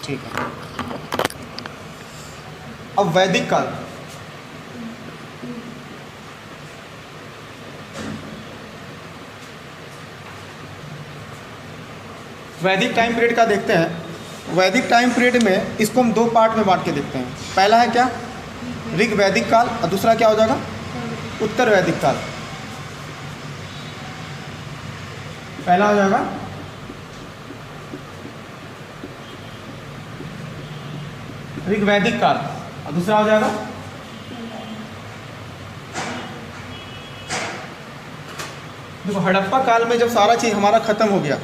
ठीक है। अब वैदिक काल, वैदिक टाइम पीरियड का देखते हैं। वैदिक टाइम पीरियड में इसको हम दो पार्ट में बांट के देखते हैं। पहला है क्या, ऋग वैदिक काल, और दूसरा क्या हो जाएगा, उत्तर वैदिक काल। पहला हो जाएगा ऋग वैदिक काल और दूसरा हो जाएगा देखो, हड़प्पा काल में जब सारा चीज़ हमारा ख़त्म हो गया,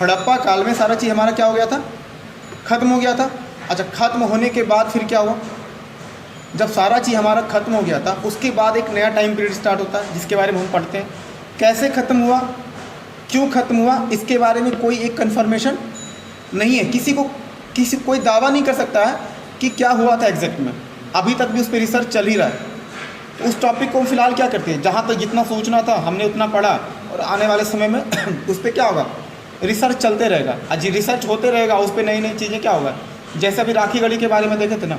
हड़प्पा काल में सारा चीज़ हमारा क्या हो गया था, ख़त्म हो गया था। अच्छा, ख़त्म होने के बाद फिर क्या हुआ, जब सारा चीज़ हमारा ख़त्म हो गया था उसके बाद एक नया टाइम पीरियड स्टार्ट होता है जिसके बारे में हम पढ़ते हैं। कैसे ख़त्म हुआ, क्यों ख़त्म हुआ, इसके बारे में कोई एक कन्फर्मेशन नहीं है। कोई दावा नहीं कर सकता है कि क्या हुआ था एग्जैक्ट में। अभी तक भी उस पर रिसर्च चल ही रहा है। उस टॉपिक को हम फिलहाल क्या करते हैं, जहाँ तक जितना सोचना था हमने उतना पढ़ा, और आने वाले समय में उस पर क्या होगा, रिसर्च चलते रहेगा। आज रिसर्च होते रहेगा, उस पर नई नई चीज़ें क्या होगा। जैसे अभी राखी गढ़ी के बारे में देखे थे ना,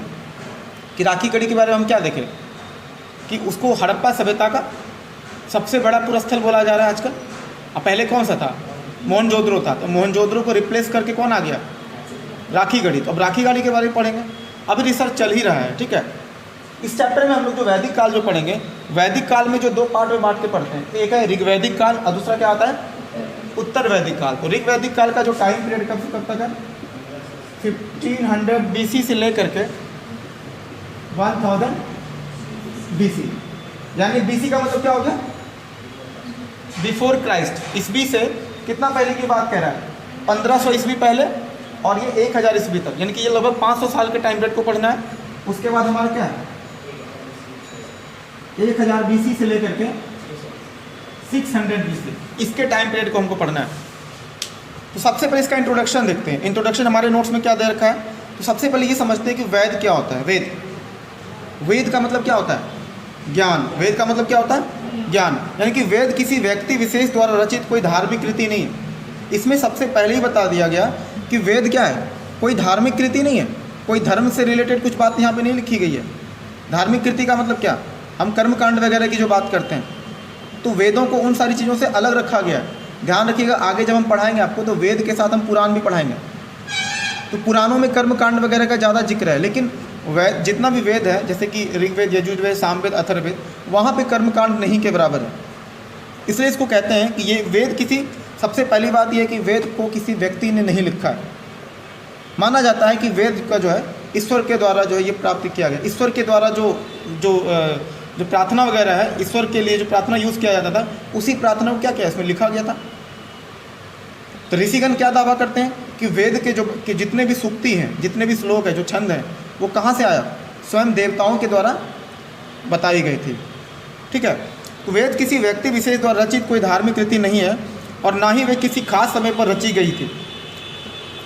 कि राखी गढ़ी के बारे में हम क्या देखें कि उसको हड़प्पा सभ्यता का सबसे बड़ा पुरस्थल बोला जा रहा है आजकल। अब पहले कौन सा था, मोहनजोदड़ो था, तो मोहनजोदड़ो को रिप्लेस करके कौन आ गया, राखी गढ़ी। तो अब राखी गढ़ी के बारे में पढ़ेंगे, अभी रिसर्च चल ही रहा है। ठीक है, इस चैप्टर में हम लोग जो वैदिक काल जो पढ़ेंगे, वैदिक काल में जो दो पार्ट में बांट के पढ़ते हैं, एक है ऋग वैदिक काल और दूसरा क्या आता है, उत्तर वैदिक काल। तो ऋग वैदिक काल का जो टाइम पीरियड कब से कब तक है, 1500 BC से लेकर के 1000 BC, यानी BC का मतलब क्या हो गया, बिफोर क्राइस्ट। ईस्वी से कितना पहले की बात कह रहा है, 1500 ईस्वी पहले, और ये 1000 ईस्वी तक, यानी कि ये लगभग 500 साल के टाइम पीरियड को पढ़ना है। उसके बाद हमारा क्या है, 1000 BC से लेकर के 600 BC, इसके टाइम पीरियड को हमको पढ़ना है। तो सबसे पहले इसका इंट्रोडक्शन देखते हैं। इंट्रोडक्शन हमारे नोट्स में क्या दे रखा है, तो सबसे पहले ये समझते हैं कि वेद क्या होता है। वेद का मतलब क्या होता है, ज्ञान। वेद का मतलब क्या होता है, ज्ञान। यानी कि वेद किसी व्यक्ति विशेष द्वारा रचित कोई धार्मिक कृति नहीं है। इसमें सबसे पहले ही बता दिया गया कि वेद क्या है, कोई धार्मिक कृति नहीं है, कोई धर्म से रिलेटेड कुछ बात यहाँ पे नहीं लिखी गई है। धार्मिक कृति का मतलब क्या, हम कर्मकांड वगैरह की जो बात करते हैं, तो वेदों को उन सारी चीज़ों से अलग रखा गया है। ध्यान रखिएगा, आगे जब हम पढ़ाएंगे आपको, तो वेद के साथ हम पुराण भी पढ़ाएंगे। तो पुराणों में कर्मकांड वगैरह का ज़्यादा जिक्र है, लेकिन वेद, जितना भी वेद है, जैसे कि ऋग्वेद, यजुर्वेद, सामवेद, अथर्ववेद, वहाँ पे कर्मकांड नहीं के बराबर है। इसलिए इसको कहते हैं कि ये वेद किसी, सबसे पहली बात यह है कि वेद को किसी व्यक्ति ने नहीं लिखा है। माना जाता है कि वेद का जो है ईश्वर के द्वारा जो है ये प्राप्त किया गया। ईश्वर के द्वारा जो प्रार्थना वगैरह है, ईश्वर के लिए जो प्रार्थना यूज़ किया जाता था, उसी प्रार्थना को क्या किया, इसमें लिखा गया था। तो ऋषिगण क्या दावा करते हैं कि वेद के जितने भी सूक्ति हैं, जितने भी श्लोक हैं, जो छंद हैं, वो कहाँ से आया, स्वयं देवताओं के द्वारा बताई गई थी। ठीक है, तो वेद किसी व्यक्ति विशेष द्वारा रचित कोई धार्मिक कृति नहीं है, और ना ही वे किसी खास समय पर रची गई थी।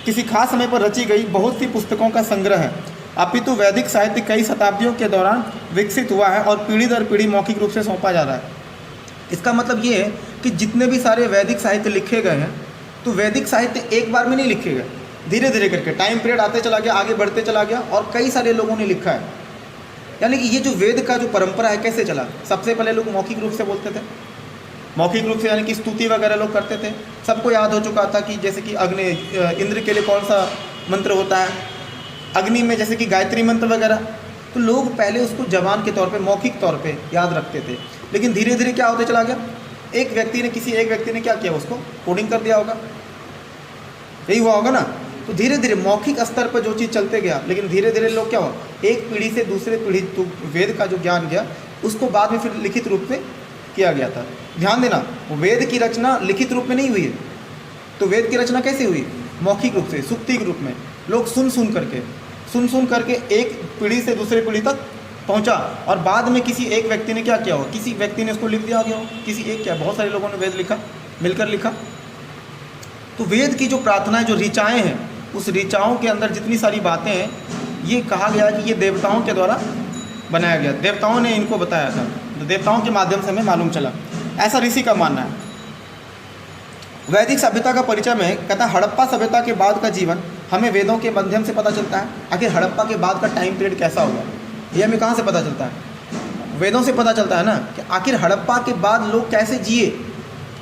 किसी खास समय पर रची गई बहुत सी पुस्तकों का संग्रह है, अपितु वैदिक साहित्य कई शताब्दियों के दौरान विकसित हुआ है और पीढ़ी दर पीढ़ी मौखिक रूप से सौंपा जा रहा है। इसका मतलब ये है कि जितने भी सारे वैदिक साहित्य लिखे गए हैं, तो वैदिक साहित्य एक बार में नहीं लिखे गए, धीरे धीरे करके टाइम पीरियड आते चला गया, आगे बढ़ते चला गया, और कई सारे लोगों ने लिखा है। यानी कि ये जो वेद का जो परंपरा है कैसे चला, सबसे पहले लोग मौखिक रूप से बोलते थे, मौखिक रूप से, यानी कि स्तुति वगैरह लोग करते थे। सबको याद हो चुका था कि जैसे कि इंद्र के लिए कौन सा मंत्र होता है, अग्नि में जैसे कि गायत्री मंत्र वगैरह। तो लोग पहले उसको जबान के तौर पे, मौखिक तौर पे याद रखते थे, लेकिन धीरे धीरे क्या होते चला गया, किसी एक व्यक्ति ने क्या किया, उसको कोडिंग कर दिया होगा, यही हुआ होगा ना। तो धीरे धीरे मौखिक स्तर पर जो चीज़ चलते गया, लेकिन धीरे धीरे लोग क्या हुआ, एक पीढ़ी से दूसरे पीढ़ी तो वेद का जो ज्ञान गया, उसको बाद में फिर लिखित रूप में किया गया था। ध्यान देना, वेद की रचना लिखित रूप में नहीं हुई है। तो वेद की रचना कैसे हुई, मौखिक रूप से, सुक्ति के रूप में। लोग सुन सुन करके एक पीढ़ी से दूसरे पीढ़ी तक पहुंचा, और बाद में किसी एक व्यक्ति ने क्या किया हो, किसी व्यक्ति ने उसको लिख दिया गया हो, किसी एक क्या, बहुत सारे लोगों ने वेद लिखा, मिलकर लिखा। तो वेद की जो प्रार्थनाएं, जो ऋचाएँ हैं, उस ऋचाओं के अंदर जितनी सारी बातें हैं, ये कहा गया कि ये देवताओं के द्वारा बनाया गया, देवताओं ने इनको बताया था, तो देवताओं के माध्यम से हमें मालूम चला, ऐसा ऋषि का मानना है। वैदिक सभ्यता का परिचय में कहता है, हड़प्पा सभ्यता के बाद का जीवन हमें वेदों के माध्यम से पता चलता है। आखिर हड़प्पा के बाद का टाइम पीरियड कैसा होगा, ये हमें कहाँ से पता चलता है? वेदों से पता चलता है ना, कि आखिर हड़प्पा के बाद लोग कैसे जिए,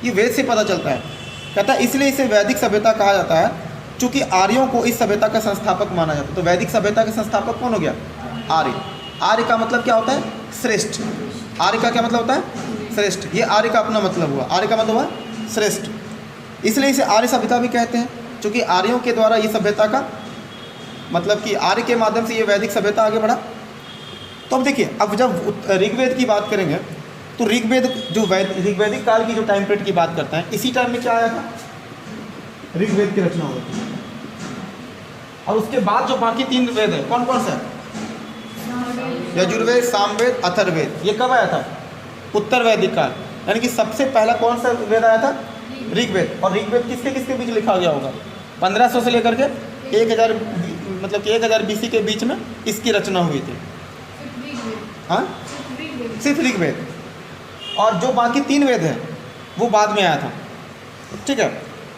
ये वेद से पता चलता है। कहता है इसलिए इसे वैदिक सभ्यता कहा जाता है, चूँकि आर्यों को इस सभ्यता का संस्थापक माना जाता है। तो वैदिक सभ्यता के संस्थापक कौन हो गया? आर्य। आर्य का मतलब क्या होता है? श्रेष्ठ। आर्य का क्या मतलब होता है? श्रेष्ठ। ये आर्य का अपना मतलब हुआ, आर्य का मतलब हुआ श्रेष्ठ। इसलिए इसे आर्य सभ्यता भी कहते हैं, क्योंकि आर्यों के द्वारा ये सभ्यता का मतलब कि आर्य के माध्यम से ये वैदिक सभ्यता आगे बढ़ा। तो अब देखिए, अब जब ऋग्वेद की बात करेंगे तो ऋग्वेद जो ऋग्वैदिक काल की जो टाइम पीरियड की बात करते हैं, इसी टाइम में क्या आया था? ऋग्वेद की रचना हुई थी। और उसके बाद जो बाकी 3 वेद है, कौन कौन सा? यजुर्वेद, सामवेद, अथर्ववेद। ये कब आया था? उत्तर वैदिक काल। यानी कि सबसे पहला कौन सा वेद आया था? ऋग्वेद। और ऋग्वेद किसके किसके बीच लिखा गया होगा? 1500 से लेकर के 1000 मतलब कि 1000 BC के बीच में इसकी रचना हुई थी। हाँ, सिर्फ ऋग्वेद। और जो बाकी 3 वेद हैं वो बाद में आया था। ठीक है।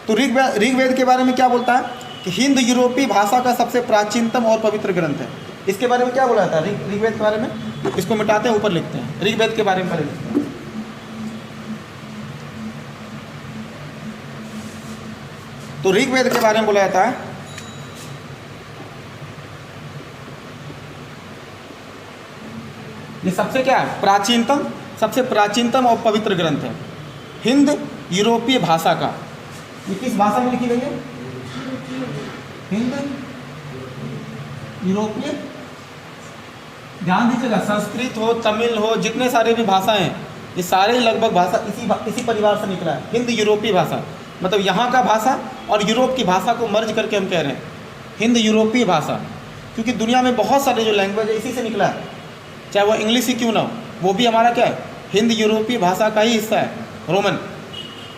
तो ऋग्वेद के बारे में क्या बोलता है कि हिंद यूरोपीय भाषा का सबसे प्राचीनतम और पवित्र ग्रंथ है। इसके बारे में क्या बोला था ऋग्वेद के बारे में? इसको मिटाते हैं, ऊपर लिखते हैं ऋग्वेद के बारे में पहले लिखते हैं। तो ऋग्वेद के बारे में बोला जाता है ये सबसे क्या है? प्राचीनतम, सबसे प्राचीनतम और पवित्र ग्रंथ है हिंद यूरोपीय भाषा का। ये किस भाषा में लिखी गई है? हिंद यूरोपीय। ध्यान दीजिएगा, संस्कृत हो, तमिल हो, जितने सारे भी भाषाएं हैं, ये सारे लगभग भाषा इसी परिवार से निकला है। हिंद यूरोपीय भाषा मतलब यहाँ का भाषा और यूरोप की भाषा को मर्ज करके हम कह रहे हैं हिंद यूरोपीय भाषा, क्योंकि दुनिया में बहुत सारे जो लैंग्वेज है इसी से निकला है। चाहे वो इंग्लिश ही क्यों ना हो, वो भी हमारा क्या है? हिंद यूरोपीय भाषा का ही हिस्सा है।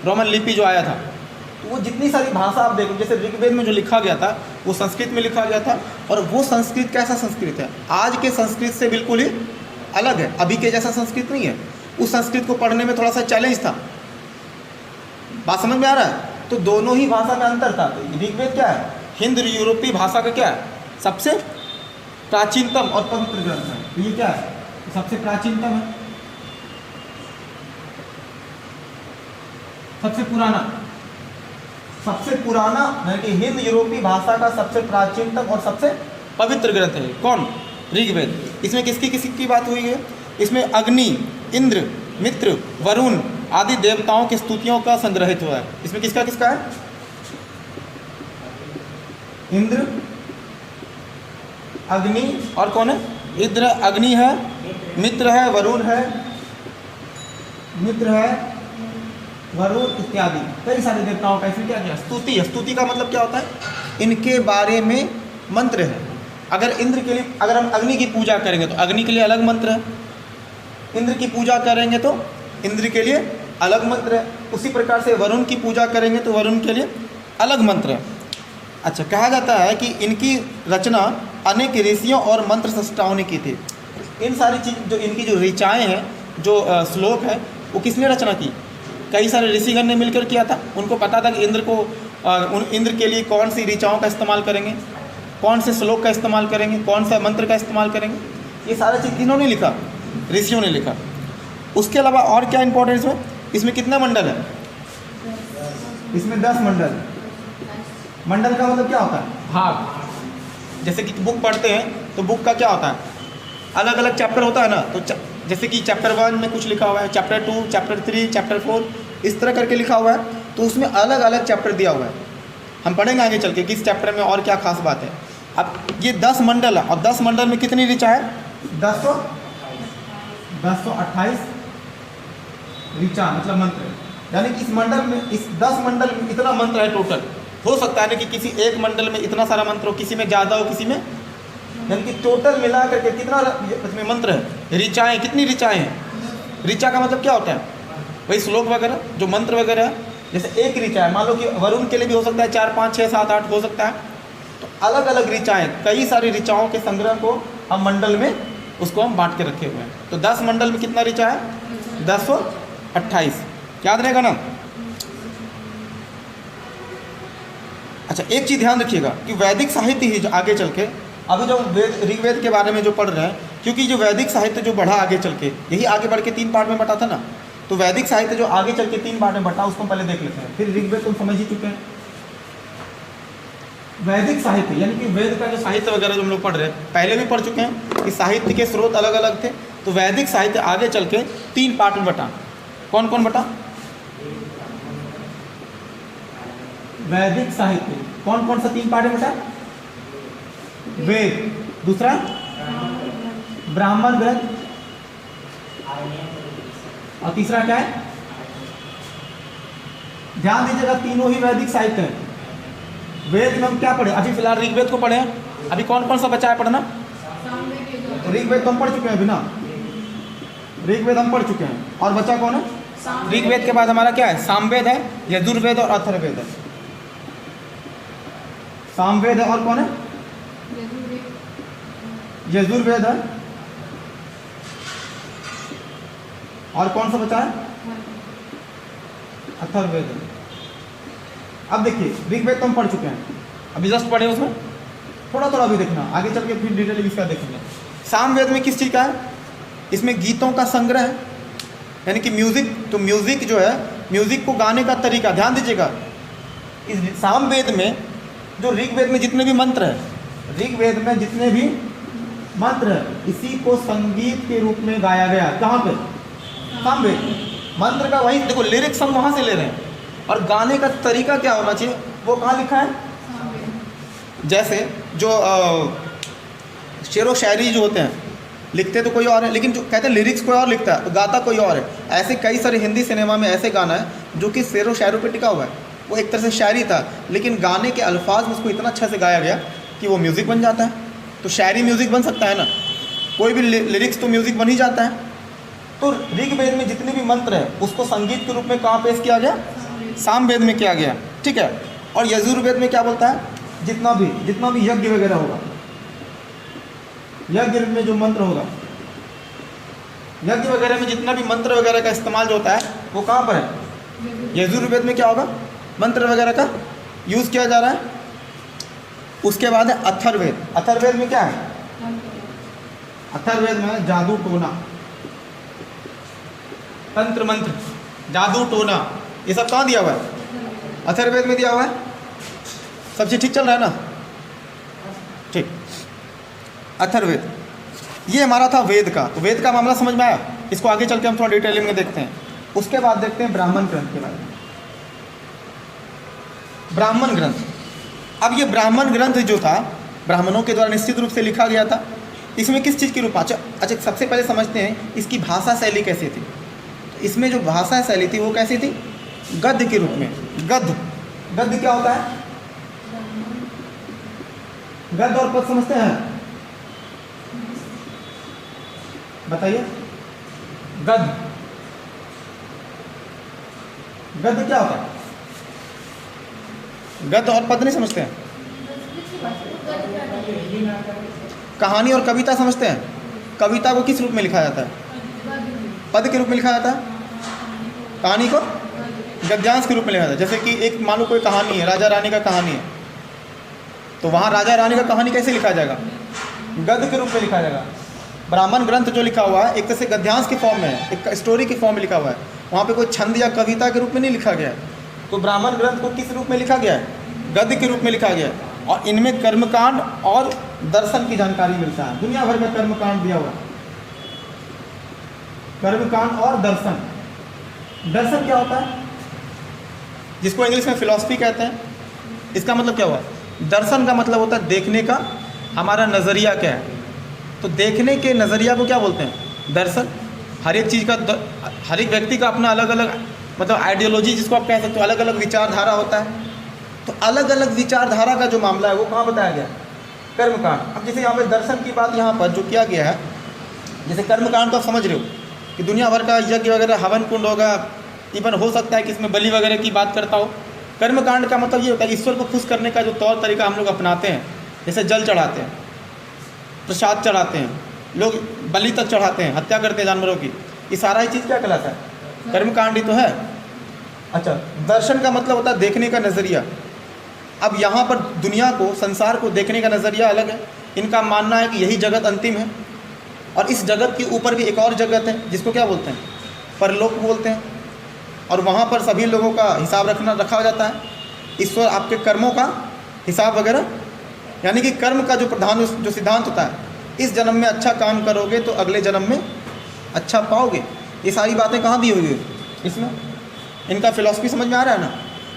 रोमन लिपि जो आया था, तो वो जितनी सारी भाषा आप देखो, जैसे ऋग्वेद में जो लिखा गया था वो संस्कृत में लिखा गया था। और वो संस्कृत कैसा संस्कृत है? आज के संस्कृत से बिल्कुल ही अलग है, अभी के जैसा संस्कृत नहीं है। उस संस्कृत को पढ़ने में थोड़ा सा चैलेंज था। बात समझ में आ रहा है? तो दोनों ही भाषा में अंतर था। ऋग्वेद क्या है? हिंद यूरोपीय भाषा का क्या है? सबसे प्राचीनतम और पवित्र ग्रंथ है। तो ये क्या है? सबसे प्राचीनतम है, सबसे पुराना यानी कि हिंद यूरोपीय भाषा का सबसे प्राचीनतम और सबसे पवित्र ग्रंथ है। कौन? ऋग्वेद। इसमें किसकी किसकी बात हुई है? इसमें अग्नि, इंद्र, मित्र, वरुण आदि देवताओं की स्तुतियों का संग्रहित हुआ है। इसमें किसका किसका है? इंद्र, अग्नि और कौन है? इंद्र, अग्नि है, मित्र है, वरुण है, वरुण इत्यादि कई सारे देवताओं का इसमें क्या किया? स्तुति है। स्तुति का मतलब क्या होता है? इनके बारे में मंत्र है। अगर इंद्र के लिए, अगर हम अग्नि की पूजा करेंगे तो अग्नि के लिए अलग मंत्र है, इंद्र की पूजा करेंगे तो इंद्र के लिए अलग मंत्र है। उसी प्रकार से वरुण की पूजा करेंगे तो वरुण के लिए अलग मंत्र है। अच्छा, कहा जाता है कि इनकी रचना अनेक ऋषियों और मंत्र सृष्टाओं ने की थी। इन सारी चीज़ जो इनकी जो ऋचाएँ हैं, जो श्लोक है, वो किसने रचना की? कई सारे ऋषिगण ने मिलकर किया था। उनको पता था कि इंद्र के लिए कौन सी ऋचाओं का इस्तेमाल करेंगे, कौन से श्लोक का इस्तेमाल करेंगे, कौन सा मंत्र का इस्तेमाल करेंगे। ये सारा चीज़ किन्होंने लिखा? ऋषियों ने लिखा। उसके अलावा और क्या इंपॉर्टेंस है? इसमें कितना मंडल है? इसमें 10 मंडल। मंडल का मतलब क्या होता है? भाग। जैसे कि बुक पढ़ते हैं तो बुक का क्या होता है? अलग अलग चैप्टर होता है ना। तो जैसे कि चैप्टर 1 में कुछ लिखा हुआ है, चैप्टर 2, चैप्टर 3, चैप्टर 4 इस तरह करके लिखा हुआ है। तो उसमें अलग अलग चैप्टर दिया हुआ है। हम पढ़ेंगे आगे चल के किस चैप्टर में और क्या खास बात है। अब ये 10 मंडल है और 10 मंडल में कितनी ऋचा है? 1028 ऋचा मतलब मंत्र। यानी कि इस मंडल में, इस 10 मंडल में इतना मंत्र है टोटल। हो सकता है ना कि किसी एक मंडल में इतना सारा मंत्र हो, किसी में ज़्यादा हो, किसी में, यानी कि टोटल मिला करके कितना इसमें मंत्र है? ऋचाएँ। कितनी ऋचाएँ हैं? ऋचा का मतलब क्या होता है? वही श्लोक वगैरह जो मंत्र वगैरह है। जैसे एक ऋचा है, मान लो कि वरुण के लिए भी हो सकता है 4, 5, 6, 7, 8 हो सकता है। तो अलग अलग ऋचाएँ, कई सारी ऋचाओं के संग्रह को हम मंडल में उसको हम बांट के रखे हुए हैं। तो 10 मंडल में कितना ऋचा है? 1028। याद रहेगा ना? अच्छा, एक चीज़ ध्यान रखिएगा कि वैदिक साहित्य ही जो आगे चल के, अभी जो ऋग्वेद के बारे में जो पढ़ रहे हैं, क्योंकि जो वैदिक साहित्य जो बढ़ा आगे चल के, यही आगे बढ़ के 3 पार्ट में बटा था ना, तो वैदिक साहित्य जो आगे चल के 3 पार्ट में बटा, उसको पहले देख लेते हैं। फिर ऋग्वेद तुम समझ ही चुके हैं। वैदिक साहित्य यानी कि वेद का जो साहित्य वगैरह जो हम लोग पढ़ रहे हैं, पहले भी पढ़ चुके हैं कि साहित्य के स्रोत अलग अलग थे। तो वैदिक साहित्य आगे चल के 3 पार्ट में बटा। कौन कौन बटा? वैदिक साहित्य कौन कौन सा 3 पार्ट में बटा? वेद, दूसरा ब्राह्मण ग्रंथ, और तीसरा क्या है? ध्यान दीजिएगा, तीनों ही वैदिक साहित्य है। वेद में हम क्या पढ़े? अभी फिलहाल ऋग्वेद को पढ़े। अभी कौन कौन सा बचा है पढ़ना? ऋग्वेद तो हम पढ़ चुके हैं अभी ना, ऋग्वेद हम पढ़ चुके हैं। और बचा कौन है? ऋग्वेद के बाद हमारा क्या है? सामवेद है, यजुर्वेद और अथर्ववेद है। सामवेद है और कौन है? यजुर्वेद है। और कौन सा बचा है? अथर्ववेद है। अब देखिए, ऋग्वेद तो हम पढ़ चुके हैं, अभी जस्ट पढ़े, उसमें थोड़ा थोड़ा अभी देखना, आगे चल के फिर डिटेल इसका देखेंगे। सामवेद में किस चीज़ का है? इसमें गीतों का संग्रह है, यानी कि म्यूज़िक। तो म्यूज़िक जो है, म्यूज़िक को गाने का तरीका, ध्यान दीजिएगा, इस सामवेद में जो ऋग्वेद में जितने भी मंत्र है, ऋग्वेद में जितने भी मंत्र है, इसी को संगीत के रूप में गाया गया। कहाँ पे? सामवेद। मंत्र का वही देखो, लिरिक्स हम वहाँ से ले रहे हैं, और गाने का तरीका क्या होना चाहिए वो कहाँ लिखा है? जैसे जो शेर व शायरी जो होते हैं, लिखते तो कोई और है, लेकिन जो कहते हैं लिरिक्स कोई और लिखता है, तो गाता कोई और है। ऐसे कई सारे हिंदी सिनेमा में ऐसे गाना है जो कि शेर व शायरों पे टिका हुआ है। वो एक तरह से शायरी था, लेकिन गाने के अल्फाज में उसको इतना अच्छा से गाया गया कि वो म्यूज़िक बन जाता है। तो शायरी म्यूज़िक बन सकता है ना, कोई भी लिरिक्स तो म्यूज़िक बन ही जाता है। तो ऋग्वेद में जितने भी मंत्र है उसको संगीत के रूप में कहाँ पेश किया गया? सामवेद में किया गया, ठीक है। और यजुर्वेद में क्या बोलता है? जितना भी यज्ञ वगैरह होगा, यज्ञ में जो मंत्र होगा, यज्ञ वगैरह में जितना भी मंत्र वगैरह का इस्तेमाल जो होता है वो कहाँ पर है? यजुर्वेद में क्या होगा? मंत्र वगैरह का यूज़ किया जा रहा है। उसके बाद है अथर्ववेद। अथर्ववेद में क्या है? अथर्ववेद में जादू टोना, तंत्र मंत्र, जादू टोना, ये सब कहाँ दिया हुआ है? अथर्ववेद में दिया हुआ है। सब चीज़ ठीक चल रहा है ना? ठीक। अथर्ववेद ये हमारा था वेद का। तो वेद का मामला समझ में आया। इसको आगे चल के हम थोड़ा डिटेलिंग में देखते हैं। उसके बाद देखते हैं ब्राह्मण ग्रंथ के बारे में। ब्राह्मण ग्रंथ, अब ये ब्राह्मण ग्रंथ जो था ब्राह्मणों के द्वारा निश्चित रूप से लिखा गया था। इसमें किस चीज़ की रूप? अच्छा, सबसे पहले समझते हैं इसकी भाषा शैली कैसी थी। इसमें जो भाषा शैली थी वो कैसी थी? गद्य के रूप में। गद्य क्या होता है? गद्य और पद समझते हैं? बताइए। गद्य क्या होता है? गद्य और पद नहीं समझते हैं? कहानी और कविता समझते हैं? कविता को किस रूप में लिखा जाता है? पद के रूप में लिखा जाता है। कहानी को गद्यांश के रूप में लिखा जाता है। जैसे कि एक मान लो कोई कहानी है, राजा रानी का कहानी है, तो वहाँ राजा रानी का कहानी कैसे लिखा जाएगा? गद्य के रूप में लिखा जाएगा। ब्राह्मण ग्रंथ जो लिखा हुआ है एक तरह से गद्यांश के फॉर्म में है, एक स्टोरी के फॉर्म में लिखा हुआ है। वहाँ पे कोई छंद या कविता के रूप में नहीं लिखा गया है। तो ब्राह्मण ग्रंथ को किस रूप में लिखा गया है? गद्य के रूप में लिखा गया है। और इनमें कर्मकांड और दर्शन की जानकारी मिलता है। दुनिया भर का कर्मकांड दिया हुआ है। कर्मकांड और दर्शन। दर्शन क्या होता है? जिसको इंग्लिश में फिलॉसफी कहते हैं। इसका मतलब क्या हुआ? दर्शन का मतलब होता है देखने का हमारा नज़रिया क्या है। तो देखने के नज़रिया को क्या बोलते हैं? दर्शन। हर एक चीज़ का, हर एक व्यक्ति का अपना अलग अलग मतलब आइडियोलॉजी जिसको आप कह सकते हो, अलग अलग विचारधारा होता है। तो अलग अलग विचारधारा का जो मामला है वो कहाँ बताया गया? कर्मकांड। अब जैसे यहाँ पे दर्शन की बात यहाँ पर जो किया गया है, जैसे कर्मकांड तो आप समझ रहे हो कि दुनिया भर का यज्ञ वगैरह, हवन कुंड होगा, इवन हो सकता है कि इसमें बलि वगैरह की बात करता हो। कर्मकांड का मतलब ये होता है कि ईश्वर को खुश करने का जो तौर तरीका हम लोग अपनाते हैं, जैसे जल चढ़ाते हैं, प्रसाद चढ़ाते हैं, लोग बलि तक चढ़ाते हैं, हत्या करते हैं जानवरों की, ये सारा ही चीज़ क्या कहलाता है? कर्मकांड ही तो है। अच्छा, दर्शन का मतलब होता है देखने का नज़रिया। अब यहाँ पर दुनिया को, संसार को देखने का नज़रिया अलग है। इनका मानना है कि यही जगत अंतिम है और इस जगत के ऊपर भी एक और जगत है जिसको क्या बोलते हैं, परलोक बोलते हैं, और वहाँ पर सभी लोगों का हिसाब रखा हो जाता है। ईश्वर आपके कर्मों का हिसाब वगैरह, यानी कि कर्म का जो प्रधान जो सिद्धांत होता है, इस जन्म में अच्छा काम करोगे तो अगले जन्म में अच्छा पाओगे। ये सारी बातें कहाँ दी हुई है इसमें? इनका फिलॉसफी समझ में आ रहा है ना?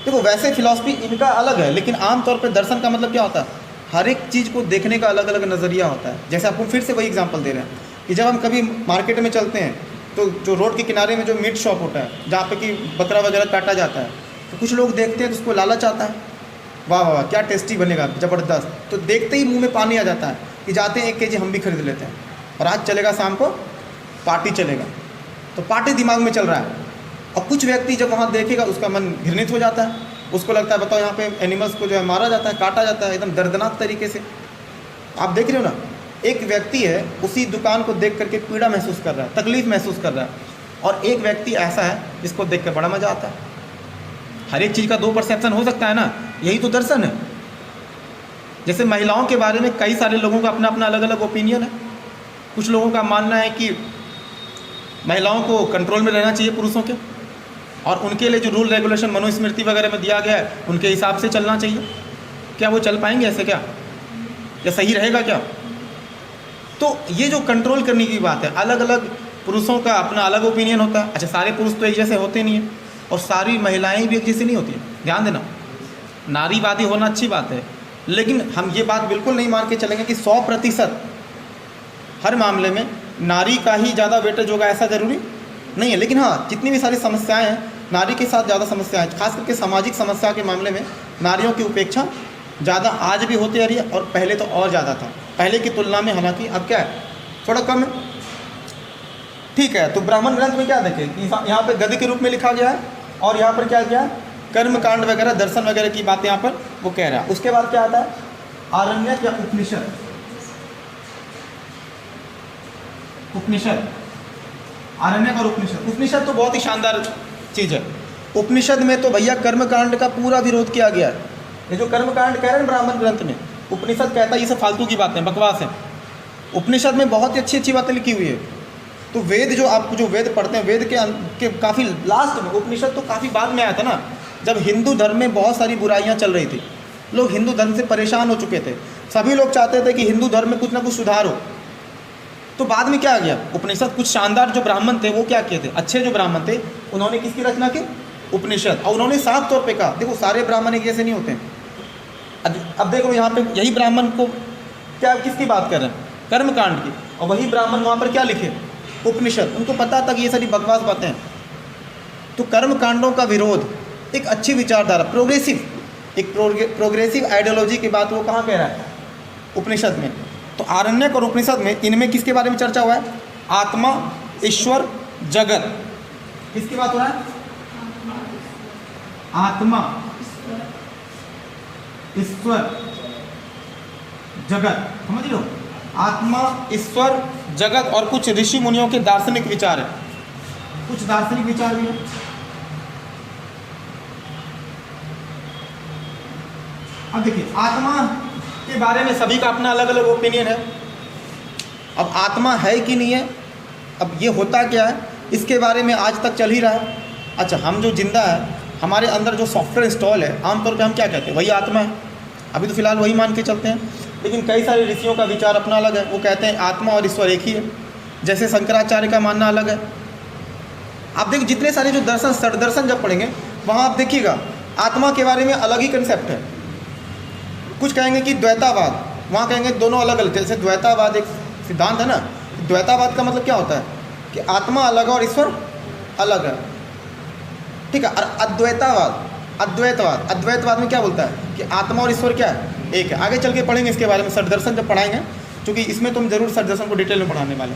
देखो वैसे फिलॉसफी इनका अलग है, लेकिन आमतौर पे दर्शन का मतलब क्या होता है, हर एक चीज़ को देखने का अलग अलग नज़रिया होता है। जैसे आपको फिर से वही एग्जांपल दे रहे हैं कि जब हम कभी मार्केट में चलते हैं तो जो रोड के किनारे में जो मीट शॉप होता है, जहाँ पे कि बकरा वगैरह काटा जाता है, तो कुछ लोग देखते हैं तो उसको लालच आता है, वाह वाह क्या टेस्टी बनेगा, ज़बरदस्त। तो देखते ही मुँह में पानी आ जाता है कि जाते हैं 1 kg हम भी खरीद लेते हैं, और आज चलेगा शाम को पार्टी चलेगा, तो पार्टी दिमाग में चल रहा है। और कुछ व्यक्ति जब वहाँ देखेगा उसका मन घृणित हो जाता है, उसको लगता है बताओ यहाँ पे एनिमल्स को जो है मारा जाता है, काटा जाता है एकदम दर्दनाक तरीके से। आप देख रहे हो ना, एक व्यक्ति है उसी दुकान को देख करके पीड़ा महसूस कर रहा है, तकलीफ़ महसूस कर रहा है, और एक व्यक्ति ऐसा है जिसको देख कर बड़ा मज़ा आता है। हर एक चीज़ का 2 परसेप्शन हो सकता है ना, यही तो दर्शन है। जैसे महिलाओं के बारे में कई सारे लोगों का अपना अपना अलग अलग ओपिनियन है। कुछ लोगों का मानना है कि महिलाओं को कंट्रोल में रहना चाहिए पुरुषों के, और उनके लिए जो रूल रेगुलेशन मनुस्मृति वगैरह में दिया गया है उनके हिसाब से चलना चाहिए। क्या वो चल पाएंगे ऐसे? क्या या सही रहेगा क्या? तो ये जो कंट्रोल करने की बात है, अलग अलग पुरुषों का अपना अलग ओपिनियन होता है। अच्छा, सारे पुरुष तो एक जैसे होते नहीं हैं, और सारी महिलाएं भी एक जैसी नहीं होती हैं। ध्यान देना, नारीवादी होना अच्छी बात है, लेकिन हम ये बात बिल्कुल नहीं मान के चलेंगे कि 100% हर मामले में नारी का ही ज़्यादा वेटेज होगा, ऐसा ज़रूरी नहीं है। लेकिन हाँ, जितनी भी सारी समस्याएं हैं, नारी के साथ ज़्यादा समस्याएं हैं। खास करके सामाजिक समस्या के मामले में नारियों की उपेक्षा ज़्यादा आज भी होती आ रही है, और पहले तो और ज़्यादा था, पहले की तुलना में। हालांकि अब क्या है, थोड़ा कम है, ठीक है। तो ब्राह्मण ग्रंथ में क्या देखें कि यहाँ पर गद्य के रूप में लिखा गया है, और यहाँ पर क्या किया, कर्म कांड वगैरह, दर्शन वगैरह की बातें यहाँ पर वो कह रहा है। उसके बाद क्या आता है, आरण्यक या उपनिषद। उपनिषद, आरण्यक और उपनिषद। उपनिषद तो बहुत ही शानदार चीज़ है। उपनिषद में तो भैया कर्म कांड का पूरा विरोध किया गया है। ये जो कर्म कांड कह रहे हैं ब्राह्मण ग्रंथ में, उपनिषद कहता है ये सब फालतू की बातें, बकवास है। उपनिषद में बहुत ही अच्छी अच्छी बातें लिखी हुई है। तो वेद जो आप जो वेद पढ़ते हैं, वेद के काफ़ी लास्ट में, उपनिषद तो काफ़ी बाद में आया था ना, जब हिंदू धर्म में बहुत सारी बुराइयां चल रही थी, लोग हिंदू धर्म से परेशान हो चुके थे, सभी लोग चाहते थे कि हिंदू धर्म में कुछ ना कुछ सुधार हो। तो बाद में क्या आ गया, उपनिषद। कुछ शानदार जो ब्राह्मण थे वो क्या किए थे, अच्छे जो ब्राह्मण थे, उन्होंने किसकी रचना की, उपनिषद। और उन्होंने साफ तौर पे कहा, देखो सारे ब्राह्मण एक जैसे नहीं होते हैं। अब देखो यहाँ पे यही ब्राह्मण को क्या, किसकी बात कर रहे हैं, कर्मकांड की, और वही ब्राह्मण वहाँ पर क्या लिखे, उपनिषद। उनको पता था कि ये सारी बकवास बातें हैं। तो कर्म कांडों का विरोध, एक अच्छी विचारधारा, प्रोग्रेसिव आइडियोलॉजी की बात वो कहाँ कह रहा है, उपनिषद में। तो आरण्यक और उपनिषद में, इनमें किसके बारे में चर्चा हुआ है, आत्मा, ईश्वर, जगत। किसकी बात हो रहा है, आत्मा, ईश्वर, जगत। समझ लो, आत्मा, ईश्वर, जगत, और कुछ ऋषि मुनियों के दार्शनिक विचार है, कुछ दार्शनिक विचार भी है। अब देखिए, आत्मा के बारे में सभी का अपना अलग अलग ओपिनियन है। अब आत्मा है कि नहीं है, अब ये होता क्या है, इसके बारे में आज तक चल ही रहा है। अच्छा, हम जो जिंदा है, हमारे अंदर जो सॉफ्टवेयर इंस्टॉल है, आमतौर पे हम क्या कहते हैं, वही आत्मा है। अभी तो फिलहाल वही मान के चलते हैं, लेकिन कई सारे ऋषियों का विचार अपना अलग है। वो कहते हैं आत्मा और ईश्वर एक ही है। जैसे शंकराचार्य का मानना अलग है। आप देखो, जितने सारे जो दर्शन, षड्दर्शन जब पढ़ेंगे, वहाँ आप देखिएगा आत्मा के बारे में अलग ही कंसेप्ट है। कुछ कहेंगे कि द्वैतावाद, वहाँ कहेंगे दोनों अलग अलग। जैसे द्वैतावाद एक सिद्धांत है ना, द्वैतावाद का मतलब क्या होता है कि आत्मा अलग है और ईश्वर अलग है, ठीक है। और अद्वैतवाद, अद्वैतवाद में क्या बोलता है कि आत्मा और ईश्वर क्या है, एक है। आगे चल के पढ़ेंगे इसके बारे में, षड्दर्शन जब पढ़ाएंगे, क्योंकि इसमें तुम जरूर षड्दर्शन को डिटेल में पढ़ाने वाले।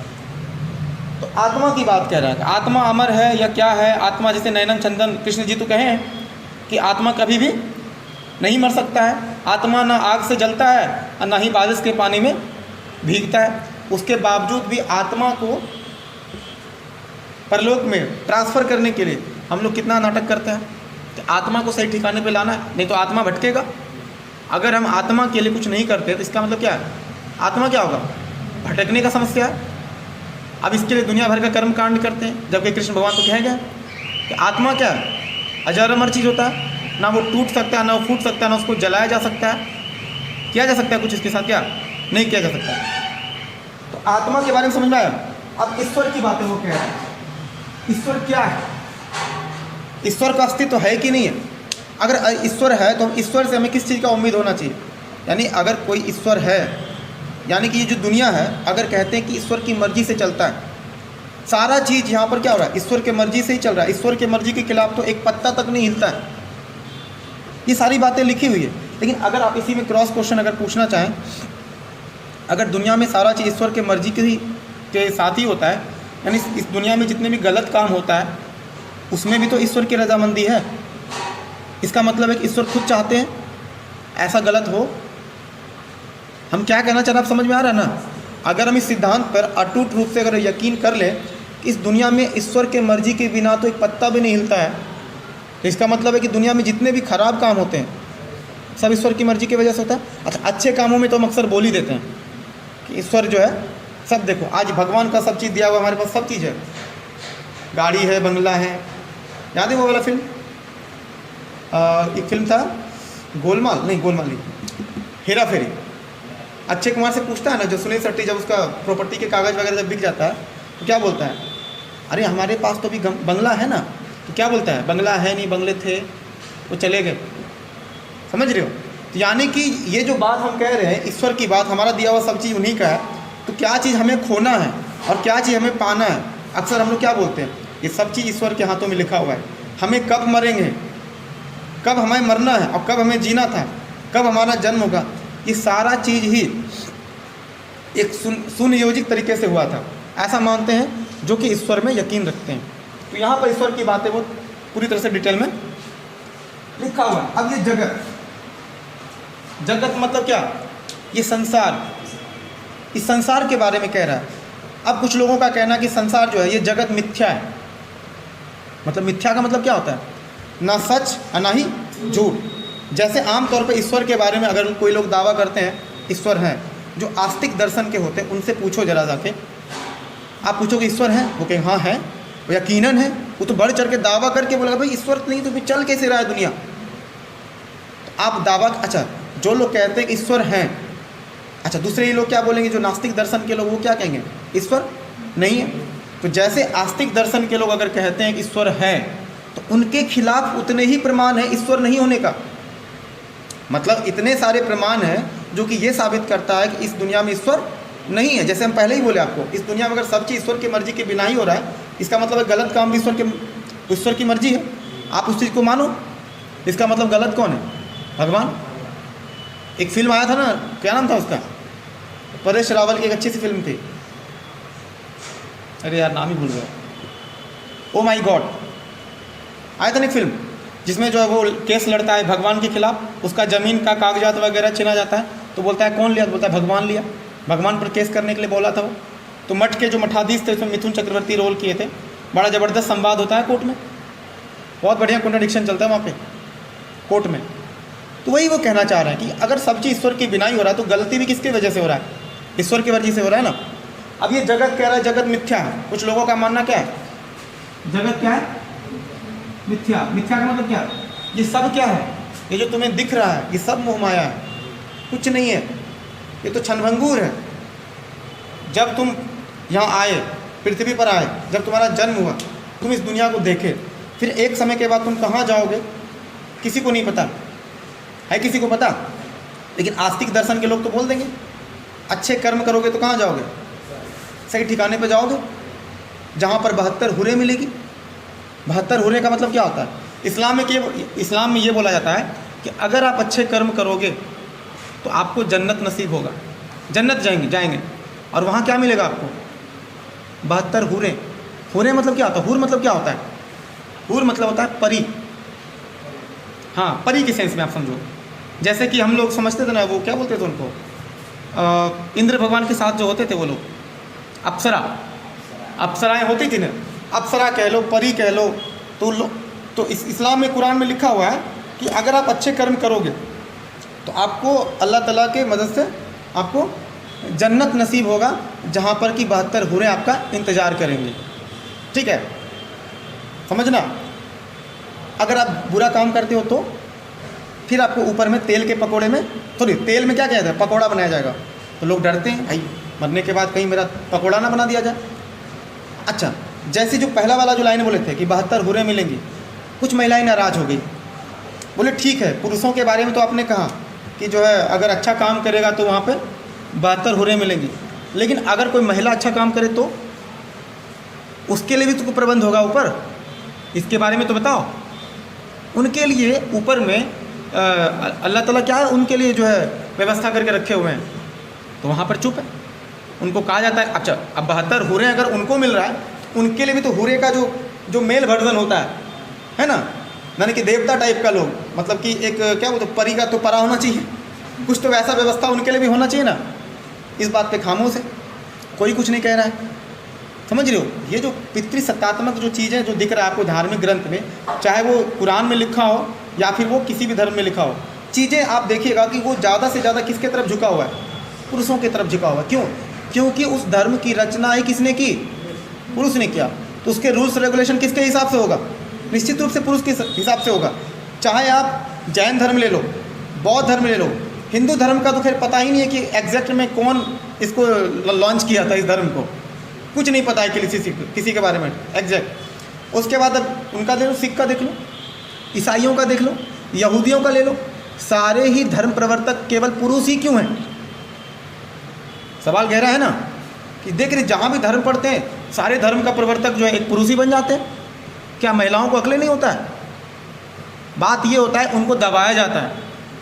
तो आत्मा की बात कह रहा है, आत्मा अमर है या क्या है। आत्मा, जैसे नैनन चंदन कृष्ण जी तो कहे हैं कि आत्मा कभी भी नहीं मर सकता है। आत्मा ना आग से जलता है और ना ही बारिश के पानी में भीगता है। उसके बावजूद भी आत्मा को परलोक में ट्रांसफ़र करने के लिए हम लोग कितना नाटक करते हैं कि आत्मा को सही ठिकाने पे लाना है, नहीं तो आत्मा भटकेगा। अगर हम आत्मा के लिए कुछ नहीं करते तो इसका मतलब क्या है? आत्मा क्या होगा? भटकने का समस्या है। अब इसके लिए दुनिया भर का कर्म कांड करते हैं, जबकि कृष्ण भगवान तो कह गए कि आत्मा क्या है? अजर अमर चीज़ होता है, ना वो टूट सकता है, ना वो फूट सकता है, ना उसको जलाया जा सकता है, किया जा सकता है कुछ इसके साथ? क्या नहीं किया जा सकता। तो आत्मा के बारे में समझ में आया। अब ईश्वर की बातें वो कह रहे हैं, ईश्वर क्या है? ईश्वर का अस्तित्व है कि नहीं है? अगर ईश्वर है तो ईश्वर से हमें किस चीज़ का उम्मीद होना चाहिए? यानी अगर कोई ईश्वर है, यानी कि ये जो दुनिया है, अगर कहते हैं कि ईश्वर की मर्जी से चलता है सारा चीज़, यहाँ पर क्या हो रहा है? ईश्वर के मर्जी से ही चल रहा है। ईश्वर के मर्जी के खिलाफ तो एक पत्ता तक नहीं हिलता है। ये सारी बातें लिखी हुई है। लेकिन अगर आप इसी में क्रॉस क्वेश्चन अगर पूछना चाहें, अगर दुनिया में सारा चीज़ ईश्वर के मर्जी के साथ ही होता है, यानी इस दुनिया में जितने भी गलत काम होता है उसमें भी तो ईश्वर की रजामंदी है। इसका मतलब है कि ईश्वर खुद चाहते हैं ऐसा गलत हो। हम क्या कहना चाह रहे हैं, आप समझ में आ रहा है ना? अगर हम इस सिद्धांत पर अटूट रूप से अगर यकीन कर लें कि इस दुनिया में ईश्वर के मर्जी के बिना तो एक पत्ता भी नहीं हिलता है, तो इसका मतलब है कि दुनिया में जितने भी खराब काम होते हैं सब ईश्वर की मर्जी की वजह से होता है। अच्छा, अच्छे कामों में तो हम अक्सर बोल ही देते हैं कि ईश्वर जो है सब, देखो आज भगवान का सब चीज़ दिया हुआ, हमारे पास सब चीज़ है, गाड़ी है, बंगला है। याद है वो वाला फिल्म, एक फिल्म था गोलमाल नहीं, हेरा फेरी। अक्षय कुमार से पूछता है ना जो सुनील शेट्टी, जब उसका प्रॉपर्टी के कागज़ वगैरह जब बिक जाता है तो क्या बोलता है? अरे हमारे पास तो भी बंगला है ना। तो क्या बोलता है? बंगला है नहीं, बंगले थे वो चले गए। समझ रहे हो? तो यानी कि ये जो बात हम कह रहे हैं, ईश्वर की बात, हमारा दिया हुआ सब चीज़ उन्हीं का है, तो क्या चीज़ हमें खोना है और क्या चीज़ हमें पाना है? अक्सर हम लोग क्या बोलते हैं, ये सब चीज़ ईश्वर के हाथों में लिखा हुआ है। हमें कब मरेंगे, कब हमें मरना है और कब हमें जीना था, कब हमारा जन्म होगा, ये सारा चीज़ ही एक सुनियोजित तरीके से हुआ था, ऐसा मानते हैं जो कि ईश्वर में यकीन रखते हैं। तो यहाँ पर ईश्वर की बातें वो पूरी तरह से डिटेल में लिखा हुआ है। अब ये जगत मतलब क्या? ये संसार, इस संसार के बारे में कह रहा है। अब कुछ लोगों का कहना कि संसार जो है ये जगत मिथ्या है। मतलब मिथ्या का मतलब क्या होता है? ना सच और ना ही झूठ। जैसे आमतौर पर ईश्वर के बारे में अगर कोई लोग दावा करते हैं ईश्वर हैं, जो आस्तिक दर्शन के होते हैं उनसे पूछो जरा जाके, आप पूछोगे ईश्वर है, वो कहें हाँ है, वो यकीनन है। वो तो बढ़ चढ़ के दावा करके बोलेगा भाई ईश्वर नहीं तो फिर चल कैसे रहा है दुनिया। तो आप दावा, अच्छा जो लोग कहते हैं ईश्वर हैं, अच्छा दूसरे ही लोग क्या बोलेंगे, जो नास्तिक दर्शन के लोग, वो क्या कहेंगे? ईश्वर नहीं है। तो जैसे आस्तिक दर्शन के लोग अगर कहते हैं कि ईश्वर है, तो उनके खिलाफ उतने ही प्रमाण है ईश्वर नहीं होने का। मतलब इतने सारे प्रमाण हैं जो कि ये साबित करता है कि इस दुनिया में ईश्वर नहीं है। जैसे हम पहले ही बोले आपको, इस दुनिया में अगर सब चीज़ ईश्वर की मर्जी के बिना ही हो रहा है, इसका मतलब है गलत काम भी ईश्वर की मर्जी है। आप उस चीज़ को मानो, इसका मतलब गलत कौन है? भगवान। एक फिल्म आया था ना, क्या नाम था उसका, परेश रावल की एक अच्छी सी फिल्म थी, अरे यार नाम ही भूल गया, ओ माई गॉड, आया था ना एक फिल्म जिसमें जो है वो केस लड़ता है भगवान के खिलाफ, उसका ज़मीन का कागजात वगैरह छीना जाता है, तो बोलता है कौन लिया? तो बोलता है भगवान लिया, भगवान पर केस करने के लिए बोला था वो। तो मठ के जो मठाधीश थे उसमें मिथुन चक्रवर्ती रोल किए थे। बड़ा ज़बरदस्त संवाद होता है कोर्ट में, बहुत बढ़िया कॉन्ट्रडिक्शन चलता है वहाँ पे कोर्ट में। तो वही वो कहना चाह रहे हैं कि अगर सब चीज़ ईश्वर की बिना ही हो रहा है तो गलती भी किसकी वजह से हो रहा है? ईश्वर की वजह से हो रहा है ना। अब ये जगत कह रहा है जगत मिथ्या है। कुछ लोगों का मानना क्या है? जगत क्या है? मिथ्या। मिथ्या का मतलब क्या है? ये सब क्या है? ये जो तुम्हें दिख रहा है ये सब मोह माया है, कुछ नहीं है, ये तो क्षणभंगुर है। जब तुम यहाँ आए, पृथ्वी पर आए, जब तुम्हारा जन्म हुआ, तुम इस दुनिया को देखे, फिर एक समय के बाद तुम कहाँ जाओगे किसी को नहीं पता है, किसी को पता? लेकिन आस्तिक दर्शन के लोग तो बोल देंगे अच्छे कर्म करोगे तो कहाँ जाओगे? सही ठिकाने पर जाओगे जहाँ पर 72 हुरें मिलेगी। 72 हुरें का मतलब क्या होता है? इस्लाम में ये बोला जाता है कि अगर आप अच्छे कर्म करोगे तो आपको जन्नत नसीब होगा, जन्नत जाएंगे और वहाँ क्या मिलेगा आपको? 72 हुरें। हुरें मतलब क्या होता है? हुर मतलब क्या होता है? हुर मतलब होता है परी। हाँ, परी के सेंस में आप समझो। जैसे कि हम लोग समझते थे ना, वो क्या बोलते थे उनको, इंद्र भगवान के साथ जो होते थे वो लोग अप्सराएँ होती थी ना, अप्सरा कह लो, परी कह लो। तो इस इस्लाम में, कुरान में लिखा हुआ है कि अगर आप अच्छे कर्म करोगे तो आपको अल्लाह ताला के मदद से आपको जन्नत नसीब होगा, जहाँ पर कि 72 हूरें आपका इंतज़ार करेंगी। ठीक है, समझना। अगर आप बुरा काम करते हो तो फिर आपको ऊपर में तेल के पकोड़े में, सॉरी तेल में क्या कहते हैं, पकोड़ा बनाया जाएगा। तो लोग डरते हैं भाई मरने के बाद कहीं मेरा पकोड़ा ना बना दिया जाए। अच्छा, जैसे जो पहला वाला जो लाइन बोले थे कि 72 हूरें मिलेंगी, कुछ महिलाएं नाराज़ हो गई, बोले ठीक है पुरुषों के बारे में तो आपने कहा कि जो है अगर अच्छा काम करेगा तो वहाँ पे 72 हूरें मिलेंगी, लेकिन अगर कोई महिला अच्छा काम करे तो उसके लिए भी तो प्रबंध होगा ऊपर, इसके बारे में तो बताओ। उनके लिए ऊपर में अल्लाह ताला क्या है उनके लिए जो है व्यवस्था करके रखे हुए हैं, तो वहाँ पर चुप है। उनको कहा जाता है अच्छा अब 72 हूरें अगर उनको मिल रहा है, उनके लिए भी तो हूरे का जो मेल वर्जन होता है ना, यानी कि देवता टाइप का लोग, मतलब कि एक क्या बोलते परी का तो परा होना चाहिए, कुछ तो वैसा व्यवस्था उनके लिए भी होना चाहिए ना। इस बात पे खामोश है, कोई कुछ नहीं कह रहा है। समझ रहे हो, ये जो पितृसत्तात्मक जो चीज़ें जो दिख रहा है आपको धार्मिक ग्रंथ में, चाहे वो कुरान में लिखा हो या फिर वो किसी भी धर्म में लिखा हो, चीज़ें आप देखिएगा कि वो ज़्यादा से ज़्यादा किसके तरफ झुका हुआ है, पुरुषों की तरफ झुका हुआ है। क्यों? क्योंकि उस धर्म की रचना ही किसने की, पुरुष ने किया, तो उसके रूल्स रेगुलेशन किसके हिसाब से होगा, निश्चित रूप से पुरुष के हिसाब से होगा। चाहे आप जैन धर्म ले लो, बौद्ध धर्म ले लो, हिंदू धर्म का तो खैर पता ही नहीं है कि एग्जैक्ट में कौन इसको लॉन्च किया था, इस धर्म को कुछ नहीं पता है किसी के बारे में एग्जैक्ट। उसके बाद अब उनका देख लो, सिख का देख लो, ईसाइयों का देख लो, यहूदियों का ले लो, सारे ही धर्म प्रवर्तक केवल पुरुष ही क्यों हैं? सवाल गहरा है ना, कि देख रहे जहाँ भी धर्म पढ़ते हैं सारे धर्म का प्रवर्तक जो है एक पुरुष ही बन जाते हैं। क्या महिलाओं को अकल नहीं होता है? बात ये होता है उनको दबाया जाता है,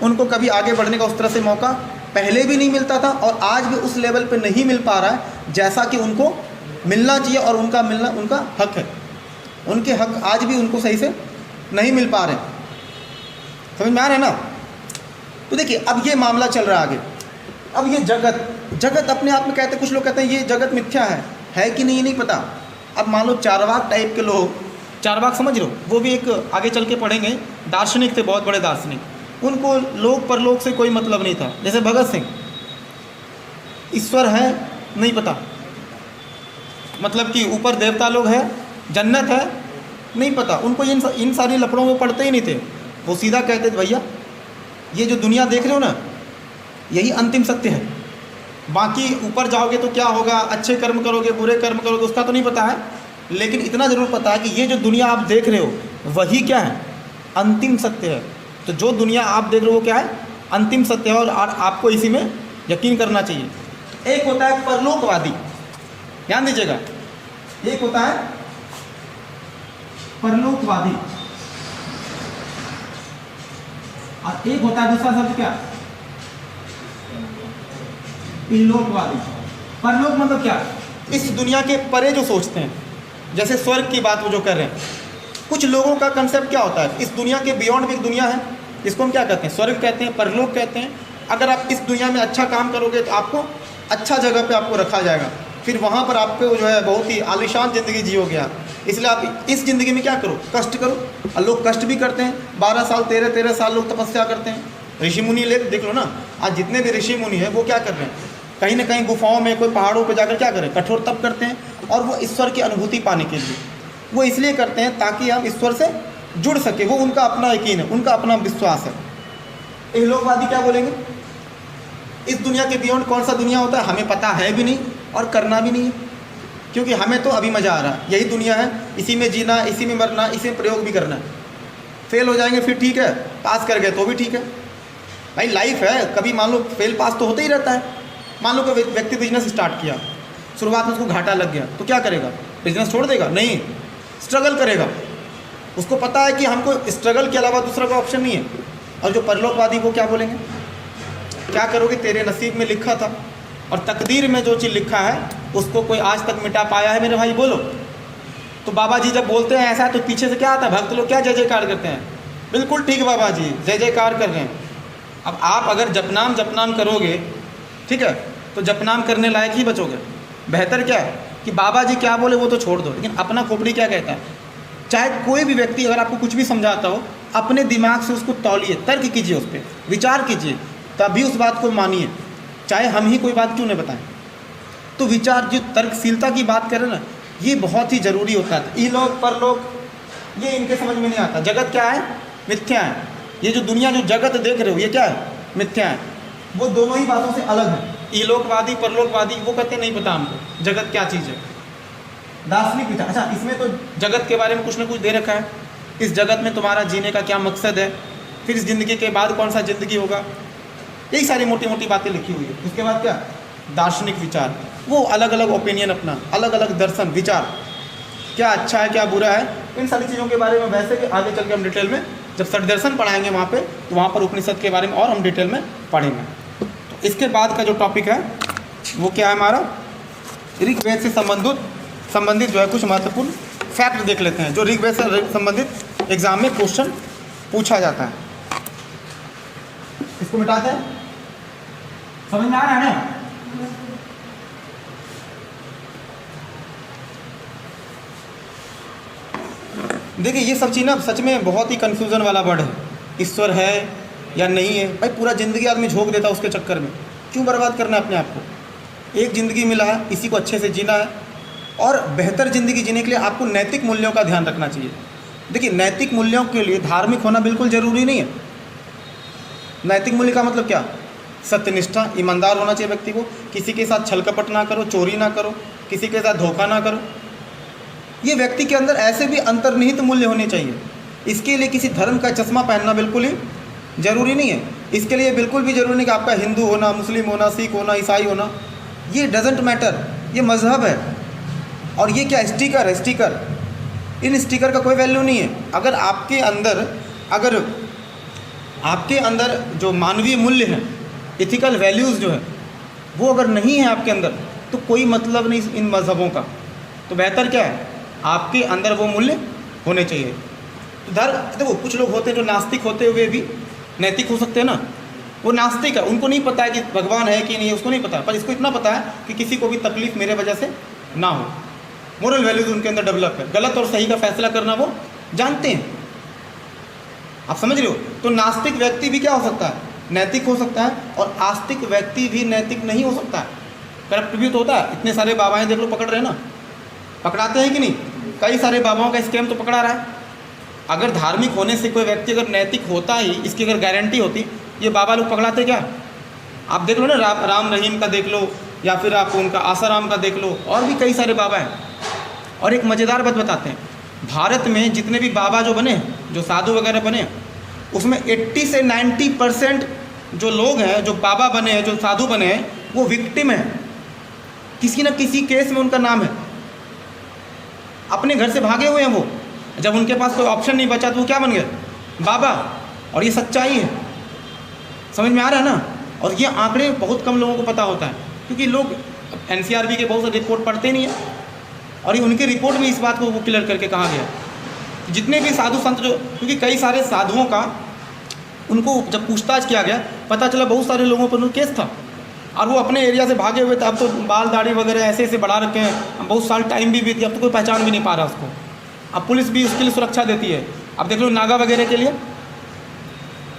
उनको कभी आगे बढ़ने का उस तरह से मौका पहले भी नहीं मिलता था और आज भी उस लेवल पे नहीं मिल पा रहा है जैसा कि उनको मिलना चाहिए, और उनका मिलना उनका हक है। उनके हक आज भी उनको सही से नहीं मिल पा रहे। समझ में आ रहा है ना? तो देखिए अब ये मामला चल रहा है आगे। अब ये जगत अपने आप में कहते, कुछ लोग कहते हैं ये जगत मिथ्या है कि नहीं, नहीं पता। अब मान लो चारवाक टाइप के लोग, चारवाक समझ लो, वो भी एक आगे चल के पढ़ेंगे दार्शनिक थे, बहुत बड़े दार्शनिक, उनको लोक परलोक से कोई मतलब नहीं था। जैसे भगत सिंह, ईश्वर है नहीं पता, मतलब कि ऊपर देवता लोग है, जन्नत है नहीं पता, उनको इन सारी लफड़ों में पढ़ते ही नहीं थे। वो सीधा कहते थे भैया ये जो दुनिया देख रहे हो ना, यही अंतिम सत्य है, बाकी ऊपर जाओगे तो क्या होगा, अच्छे कर्म करोगे बुरे कर्म करोगे उसका तो नहीं पता है, लेकिन इतना ज़रूर पता है कि ये जो दुनिया आप देख रहे हो वही क्या है, अंतिम सत्य है। तो जो दुनिया आप देख रहे हो क्या है, अंतिम सत्य है, और आपको इसी में यकीन करना चाहिए। एक होता है परलोकवादी, ध्यान दीजिएगा, एक होता है परलोकवादी और एक होता है दूसरा शब्द क्या, इल्लोकवादी। परलोक मतलब क्या, इस दुनिया के परे जो सोचते हैं, जैसे स्वर्ग की बात वो जो कर रहे हैं। कुछ लोगों का कंसेप्ट क्या होता है, इस दुनिया के बियॉन्ड भी एक दुनिया है, इसको हम क्या कहते हैं, स्वर्ग कहते हैं, परलोक कहते हैं। अगर आप इस दुनिया में अच्छा काम करोगे तो आपको अच्छा जगह पे आपको रखा जाएगा, फिर वहाँ पर आपको जो है बहुत ही आलीशान ज़िंदगी जियोगे आप। इसलिए आप इस ज़िंदगी में क्या करो, कष्ट करो। और लोग कष्ट भी करते हैं, 12 साल 13 साल लोग तपस्या करते हैं। ऋषि मुनि ले देख लो ना, आज जितने भी ऋषि मुनि हैं वो क्या कर रहे हैं, कहीं ना कहीं गुफाओं में, कोई पहाड़ों पर जाकर क्या करें, कठोर तप करते हैं, और वो ईश्वर की अनुभूति पाने के लिए वो इसलिए करते हैं ताकि हम ईश्वर से जुड़ सके। वो उनका अपना यकीन है, उनका अपना विश्वास है। इहलोकवादी क्या बोलेंगे, इस दुनिया के बियॉन्ड कौन सा दुनिया होता है हमें पता है भी नहीं और करना भी नहीं है, क्योंकि हमें तो अभी मज़ा आ रहा है, यही दुनिया है, इसी में जीना, इसी में मरना, इसी में प्रयोग भी करना है। फेल हो जाएंगे फिर ठीक है, पास कर गए तो भी ठीक है भाई, लाइफ है, कभी मान लो फेल पास तो होता ही रहता है। मान लो कोई व्यक्ति बिजनेस स्टार्ट किया, शुरुआत में उसको घाटा लग गया तो क्या करेगा, बिजनेस छोड़ देगा? नहीं, स्ट्रगल करेगा। उसको पता है कि हमको स्ट्रगल के अलावा दूसरा कोई ऑप्शन नहीं है। और जो परलोकवादी वो क्या बोलेंगे, क्या करोगे, तेरे नसीब में लिखा था, और तकदीर में जो चीज़ लिखा है उसको कोई आज तक मिटा पाया है मेरे भाई, बोलो। तो बाबा जी जब बोलते हैं ऐसा तो पीछे से क्या आता है, भक्त लोग क्या जय जयकार करते हैं, बिल्कुल ठीक बाबा जी जय जयकार कर रहे हैं। अब आप अगर जपनाम करोगे, ठीक है, तो जपनाम करने लायक ही बचोगे। बेहतर क्या है कि बाबा जी क्या बोले वो तो छोड़ दो, लेकिन अपना खोपड़ी क्या कहता है। चाहे कोई भी व्यक्ति अगर आपको कुछ भी समझाता हो, अपने दिमाग से उसको तौलिए, तर्क कीजिए, उस पर विचार कीजिए तभी उस बात को मानिए, चाहे हम ही कोई बात क्यों नहीं बताएं। तो विचार, जो तर्कशीलता की बात करें ना, ये बहुत ही ज़रूरी होता है। इलोक परलोक ये इनके समझ में नहीं आता। जगत क्या है? मिथ्या है। ये जो दुनिया, जो जगत देख रहे हो, ये क्या है? मिथ्या है। वो दोनों ही बातों से अलग है। इलोकवादी परलोकवादी वो कहते नहीं पता हमको जगत क्या चीज़ है। दार्शनिक विचार, अच्छा इसमें तो जगत के बारे में कुछ ना कुछ दे रखा है, इस जगत में तुम्हारा जीने का क्या मकसद है, फिर इस ज़िंदगी के बाद कौन सा ज़िंदगी होगा, यही सारी मोटी मोटी बातें लिखी हुई है। उसके बाद क्या? दार्शनिक विचार, वो अलग अलग ओपिनियन, अपना अलग अलग दर्शन विचार, क्या अच्छा है क्या बुरा है, इन सारी चीज़ों के बारे में वैसे भी आगे चल के हम डिटेल में जब षड्दर्शन पढ़ाएंगे वहाँ पे, तो वहाँ पर उपनिषद के बारे में और हम डिटेल में पढ़ेंगे। तो इसके बाद का जो टॉपिक है वो क्या है हमारा? ऋग्वेद से संबंधित जो है कुछ महत्वपूर्ण फैक्ट देख लेते हैं, जो ऋग्वेद से संबंधित एग्जाम में क्वेश्चन पूछा जाता है। इसको मिटाते हैं, समझ में आ रहा है ना? देखिए ये सब चीज़ ना सच में बहुत ही कन्फ्यूज़न वाला वर्ड है। ईश्वर है या नहीं है, भाई पूरा ज़िंदगी आदमी झोंक देता है उसके चक्कर में। क्यों बर्बाद करना है अपने आप को? एक ज़िंदगी मिला है, इसी को अच्छे से जीना है, और बेहतर ज़िंदगी जीने के लिए आपको नैतिक मूल्यों का ध्यान रखना चाहिए। देखिए नैतिक मूल्यों के लिए धार्मिक होना बिल्कुल ज़रूरी नहीं है। नैतिक मूल्य का मतलब क्या? सत्यनिष्ठा, ईमानदार होना चाहिए व्यक्ति को, किसी के साथ छल कपट ना करो, चोरी ना करो, किसी के साथ धोखा ना करो। ये व्यक्ति के अंदर ऐसे भी अंतर्निहित मूल्य होने चाहिए। इसके लिए किसी धर्म का चश्मा पहनना बिल्कुल ही ज़रूरी नहीं है। इसके लिए बिल्कुल भी ज़रूरी नहीं कि आपका हिंदू होना, मुस्लिम होना, सिख होना, ईसाई होना, ये डजेंट मैटर। ये मजहब है, और ये क्या स्टिकर है? स्टिकर, इन स्टिकर का कोई वैल्यू नहीं है। अगर आपके अंदर जो मानवीय मूल्य हैं, इथिकल वैल्यूज़ जो है वो अगर नहीं है आपके अंदर, तो कोई मतलब नहीं इन मज़हबों का। तो बेहतर क्या है? आपके अंदर वो मूल्य होने चाहिए। तो देखो कुछ लोग होते हैं जो नास्तिक होते हुए भी नैतिक हो सकते हैं ना। वो नास्तिक है, उनको नहीं पता है कि भगवान है कि नहीं है, उसको नहीं पता, पर इसको इतना पता है कि किसी को भी तकलीफ मेरे वजह से ना हो। मोरल वैल्यूज उनके अंदर डेवलप है, गलत और सही का फैसला करना वो जानते हैं। आप समझ रहे हो? तो नास्तिक व्यक्ति भी क्या हो सकता है? नैतिक हो सकता है, और आस्तिक व्यक्ति भी नैतिक नहीं हो सकता है। करप्ट भी तो होता है। इतने सारे बाबाएं देख लो पकड़ रहे हैं ना, पकड़ाते हैं कि नहीं? कई सारे बाबाओं का स्कैम तो पकड़ा रहा है। अगर धार्मिक होने से कोई व्यक्ति अगर नैतिक होता ही, इसकी अगर गारंटी होती, ये बाबा लोग पकड़ाते क्या? आप देख लो ना, राम रहीम का देख लो, या फिर आप उनका आसाराम का देख लो, और भी कई सारे बाबा हैं। और एक मज़ेदार बात बताते हैं, भारत में जितने भी बाबा जो बने, जो साधु वगैरह बने, उसमें 80 से 90% जो लोग हैं, जो बाबा बने हैं, जो साधु बने हैं, वो विक्टिम हैं। किसी न किसी केस में उनका नाम है, अपने घर से भागे हुए हैं वो। जब उनके पास कोई ऑप्शन नहीं बचा तो वो क्या बन गए? बाबा। और ये सच्चाई है, समझ में आ रहा है ना? और ये आंकड़े बहुत कम लोगों को पता होता है, क्योंकि लोग NCRB के बहुत से रिपोर्ट पढ़ते नहीं हैं। और ये उनके रिपोर्ट में इस बात को वो क्लियर करके कहा गया, जितने भी साधु संत जो, क्योंकि कई सारे साधुओं का उनको जब पूछताछ किया गया, पता चला बहुत सारे लोगों पर केस था, और वो अपने एरिया से भागे हुए थे। अब तो बाल दाढ़ी वगैरह ऐसे ऐसे बढ़ा रखे हैं, बहुत साल टाइम भी बीती, अब तो कोई पहचान भी नहीं पा रहा उसको। अब पुलिस भी उसके लिए सुरक्षा देती है। अब देख लो नागा वगैरह के लिए,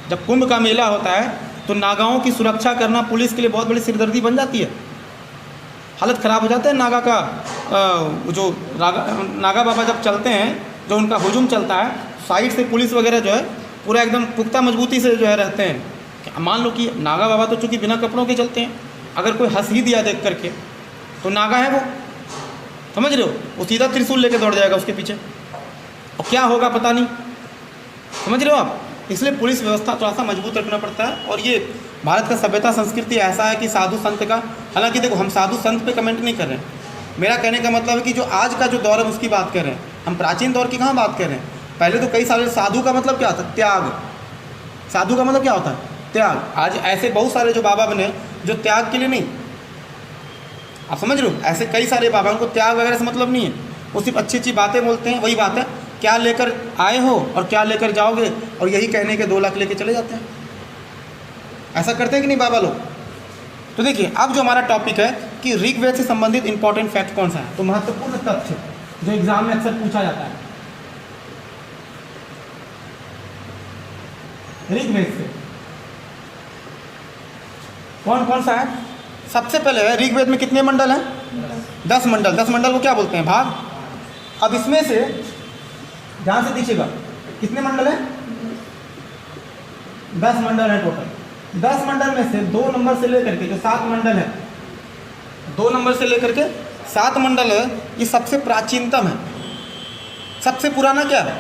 जब कुंभ का मेला होता है तो नागाओं की सुरक्षा करना पुलिस के लिए बहुत बड़ी सिरदर्दी बन जाती है। हालत ख़राब हो जाता है नागा का। जो नागा बाबा जब चलते हैं, जो उनका हुजूम चलता है, साइड से पुलिस वगैरह जो है पूरा एकदम पुख्ता मजबूती से जो है रहते हैं। मान लो कि नागा बाबा तो चूँकि बिना कपड़ों के चलते हैं, अगर कोई हंस ही दिया देख करके तो नागा है वो, समझ रहे हो? वो सीधा त्रिशूल लेके दौड़ जाएगा उसके पीछे, और क्या होगा पता नहीं, समझ रहे हो आप? इसलिए पुलिस व्यवस्था थोड़ा सा मजबूत रखना पड़ता है। और ये भारत का सभ्यता संस्कृति ऐसा है कि साधु संत का, हालांकि देखो हम साधु संत पे कमेंट नहीं कर रहे हैं, मेरा कहने का मतलब है कि जो आज का जो दौर है उसकी बात कर रहे हैं हम, प्राचीन दौर की कहाँ बात कर रहे हैं। पहले तो कई सारे साधु का मतलब क्या था? त्याग। साधु का मतलब क्या होता है? त्याग। आज ऐसे बहुत सारे जो बाबा बने जो त्याग के लिए नहीं, आप समझ रहे हो? ऐसे कई सारे बाबा, उनको त्याग वगैरह से मतलब नहीं है, वो सिर्फ अच्छी अच्छी बातें बोलते हैं। वही बात है, क्या लेकर आए हो और क्या लेकर जाओगे, और यही कहने के 2 लाख लेके चले जाते हैं। ऐसा करते हैं कि नहीं बाबा लोग? तो देखिए अब जो हमारा टॉपिक है कि ऋग्वेद से संबंधित इंपॉर्टेंट फैक्ट कौन सा है, तो महत्वपूर्ण तथ्य जो एग्जाम में अक्सर पूछा जाता है ऋग्वेद से। कौन कौन सा है? सबसे पहले है ऋग्वेद में कितने मंडल हैं? 10 मंडल। 10 मंडल को क्या बोलते हैं? भाग। अब इसमें से ध्यान से देखिएगा, कितने मंडल हैं? 10 मंडल है टोटल। 10 मंडल में से 2 नंबर से लेकर के जो 7 मंडल है, 2 नंबर से लेकर के 7 मंडल है, ये सबसे प्राचीनतम है। सबसे पुराना क्या है?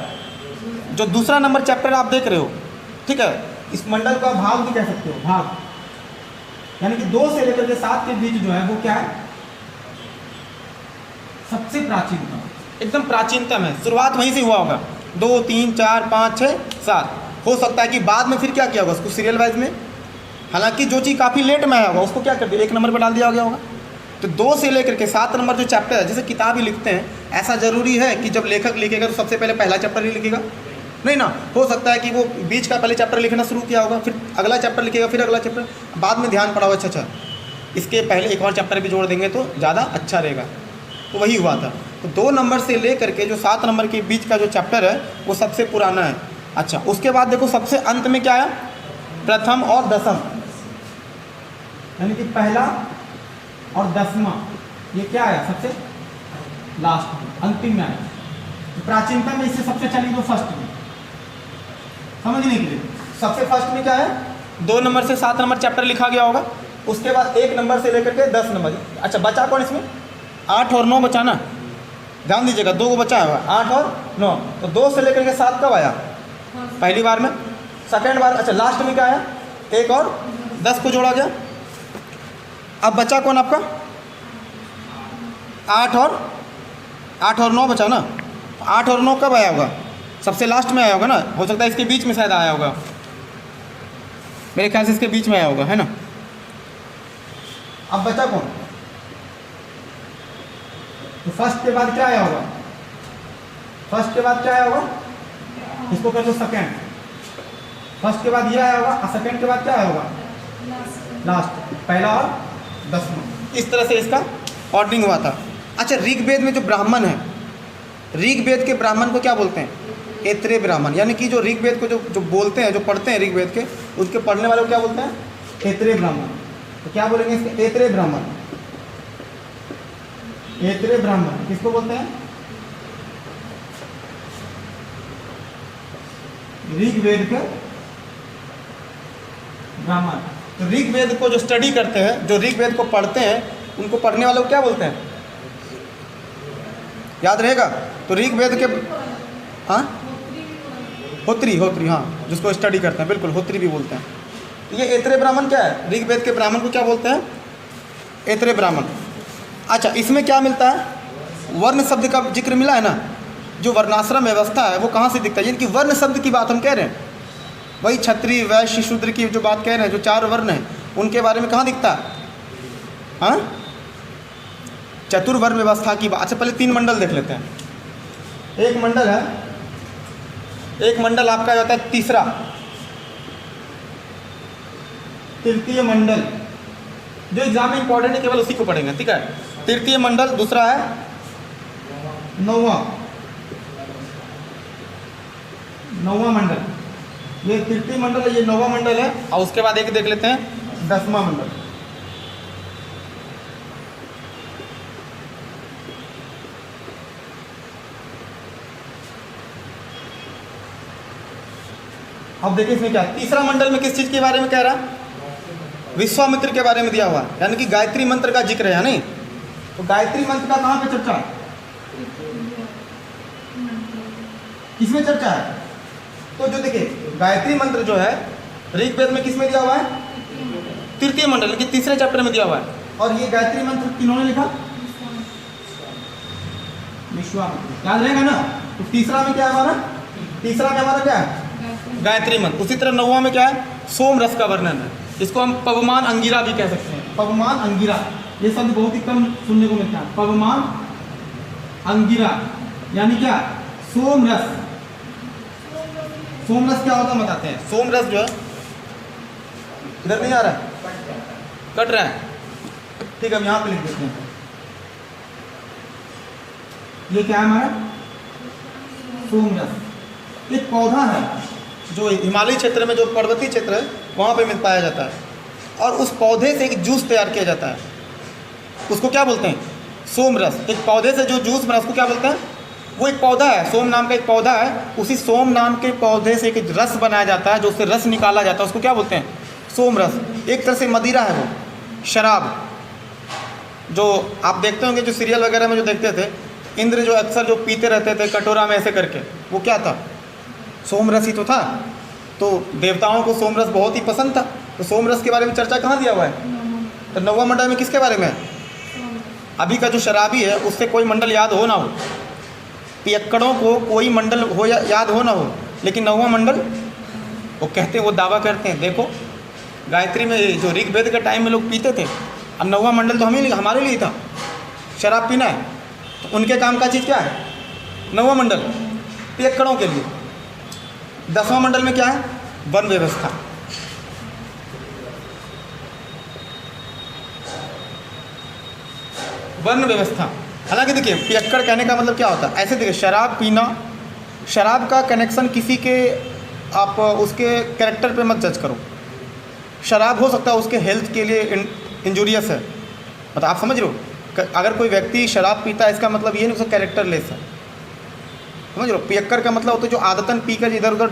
जो दूसरा नंबर चैप्टर आप देख रहे हो, ठीक है, इस मंडल को आप भाग भी कह सकते हो, भाग। यानी कि 2 से लेकर के 7 के बीच जो है वो क्या है? सबसे प्राचीनतम, एकदम प्राचीनतम है। शुरुआत वहीं से हुआ होगा। 2 3 4 5 6 7। हो सकता है कि बाद में फिर क्या किया होगा उसको सीरियल वाइज में, हालांकि जो चीज़ काफ़ी लेट में आया होगा उसको क्या कर दिया, 1 नंबर पर डाल दिया गया होगा। तो 2 से लेकर के 7 नंबर जो चैप्टर है, जैसे किताब ही लिखते हैं, ऐसा ज़रूरी है कि जब लेखक लिखेगा तो सबसे पहले पहला चैप्टर ही लिखेगा? नहीं ना। हो सकता है कि वो बीच का पहले चैप्टर लिखना शुरू किया होगा, फिर अगला चैप्टर लिखेगा, फिर अगला चैप्टर, बाद में ध्यान पड़ा हो अच्छा इसके पहले एक और चैप्टर भी जोड़ देंगे तो ज़्यादा अच्छा रहेगा। तो वही हुआ था। तो 2 नंबर से ले करके जो 7 नंबर के बीच का जो चैप्टर है वो सबसे पुराना है। अच्छा, उसके बाद देखो सबसे अंत में क्या आया? प्रथम और दसम, यानी कि पहला और 10वां, ये क्या आया? सबसे लास्ट में, अंतिम में आया। प्राचीनता में इससे सबसे चली तो फर्स्ट में, समझने के लिए सबसे फर्स्ट में क्या है? 2 नंबर से 7 नंबर चैप्टर लिखा गया होगा। उसके बाद 1 नंबर से लेकर के 10 नंबर। अच्छा, बचा कौन इसमें? 8 और 9 बचा ना, ध्यान दीजिएगा, 2 को बचा हुआ, 8 और 9। तो 2 से लेकर के 7 कब आया? पहली बार में। सेकेंड बार, अच्छा लास्ट में क्या आया? 1 और 10 को जोड़ा गया। अब बचा कौन आपका? 8 और 9 बचा ना। 8 और 9 कब आया होगा? सबसे लास्ट में आया होगा ना। हो सकता है इसके बीच में शायद आया होगा, मेरे ख्याल से इसके बीच में आया होगा, है ना। अब बचा कौन? तो फर्स्ट के बाद क्या आया होगा? फर्स्ट के बाद क्या आया होगा? इसको कहते हो सेकेंड। फर्स्ट के बाद ये आया होगा और सेकेंड के बाद क्या आया होगा? लास्ट, पहला और 10वां। इस तरह से इसका ऑर्डरिंग हुआ था। अच्छा, ऋग्वेद में जो ब्राह्मण है, ऋग्वेद के ब्राह्मण को क्या बोलते हैं? ऐत्रेय ब्राह्मण। यानी कि जो ऋग्वेद को जो बोलते हैं, जो पढ़ते हैं ऋग्वेद के, उसके पढ़ने वाले को क्या बोलते हैं? ऐत्रेय ब्राह्मण। तो क्या बोलेंगे इसके? ऐत्रेय ब्राह्मण। ऐत्रेय ब्राह्मण किसको बोलते हैं? ऋग्वेद के ब्राह्मण। तो ऋग्वेद को जो स्टडी करते हैं, जो ऋग्वेद को पढ़ते हैं, उनको पढ़ने वालों को क्या बोलते हैं? याद रहेगा? तो ऋग्वेद के, हाँ, होत्री, हाँ, जिसको स्टडी करते हैं, बिल्कुल होत्री भी बोलते हैं। ये ऐत्रेय ब्राह्मण क्या है? ऋग्वेद के ब्राह्मण को क्या बोलते हैं? ऐत्रेय ब्राह्मण। अच्छा, इसमें क्या मिलता है? वर्ण शब्द का जिक्र मिला है ना। जो वर्णाश्रम व्यवस्था है वो कहाँ से दिखता है? यानी कि वर्ण शब्द की बात हम कह रहे हैं, वही क्षत्रिय वैश्य शूद्र की जो बात कह रहे हैं, जो 4 वर्ण हैं, उनके बारे में कहाँ दिखता है? हाँ, चतुर्वर्ण व्यवस्था की बात। अच्छा, पहले 3 मंडल देख लेते हैं। एक मंडल है, एक मंडल आपका होता है तीसरा, तृतीय मंडल, जो एग्जाम में इंपॉर्टेंट है, केवल उसी को पढ़ेंगे, ठीक है। तृतीय मंडल, दूसरा है 9वां मंडल। ये तृतीय मंडल है, ये 9वां मंडल है। और उसके बाद एक देख लेते हैं 10वां मंडल। अब देखिए इसमें क्या, तीसरा मंडल में किस चीज़ के बारे में कह रहा है? विश्वामित्र के बारे में दिया हुआ, यानी कि गायत्री मंत्र का जिक्र है, नहीं? तो गायत्री मंत्र का कहाँ पे चर्चा है? किसमें चर्चा है? तो जो देखिए गायत्री मंत्र जो है ऋग्वेद में किस में दिया हुआ है? तृतीय मंडल के तीसरे चैप्टर में दिया हुआ है। और ये गायत्री मंत्र किन्होंने लिखा? विश्वामित्र। याद रहेगा ना। तो तीसरा में क्या है हमारा? तीसरा में हमारा क्या है? गायत्री मंत्र। उसी तरह 9वां में क्या है? सोम रस का वर्णन है। इसको हम पवमान अंगिरा भी कह सकते हैं। पवमान अंगिरा, ये शब्द बहुत ही कम सुनने को मिलता है। पवमान अंगिरा यानी क्या? सोम रस। सोम रस क्या होता है बताते हैं। सोम रस जो है, इधर नहीं आ रहा है, कट रहा है, ठीक है, हम यहाँ पे लिख देते हैं। ये क्या है हमारा? सोम रस। एक पौधा है जो हिमालय क्षेत्र में, जो पर्वतीय क्षेत्र है, वहाँ पे मिल पाया जाता है। और उस पौधे से एक जूस तैयार किया जाता है, उसको क्या बोलते हैं? सोम रस। एक पौधे से जो जूस बना उसको क्या बोलते हैं? वो एक पौधा है, सोम नाम का एक पौधा है, उसी सोम नाम के पौधे से एक रस बनाया जाता है, जो उससे रस निकाला जाता है उसको क्या बोलते हैं? सोम रस। एक तरह से मदिरा है वो, शराब। जो आप देखते होंगे जो सीरियल वगैरह में जो देखते थे, इंद्र जो अक्सर जो पीते रहते थे कटोरा में ऐसे करके, वो क्या था? सोम रस ही तो था। तो देवताओं को सोम रस बहुत ही पसंद था। तो सोम रस के बारे में चर्चा कहाँ दिया हुआ है? तो 9वां मंडल में किसके बारे में है? अभी का जो शराबी है उससे कोई मंडल याद हो ना हो, पियक्कड़ों को कोई मंडल हो या याद हो ना हो, लेकिन 9वां मंडल वो कहते हैं, वो दावा करते हैं, देखो गायत्री में जो ऋग्वेद के टाइम में लोग पीते थे, अब 9वां मंडल तो हमारे लिए था, शराब पीना है। तो उनके काम का चीज़ क्या है? 9वां मंडल पियक्कड़ों के लिए। 10वां मंडल में क्या है? वन व्यवस्था। वन व्यवस्था। हालांकि देखिए पियक्कड़ कहने का मतलब क्या होता है? ऐसे देखिए, शराब पीना, शराब का कनेक्शन किसी के, आप उसके कैरेक्टर पे मत जज करो। शराब हो सकता है उसके हेल्थ के लिए इंजूरियस है, मतलब आप समझ रहे हो? अगर कोई व्यक्ति शराब पीता है इसका मतलब ये नहीं उसका कैरेक्टर लेस है, समझ रहे हो? पियक्कर का मतलब होता है जो आदतन पीकर इधर उधर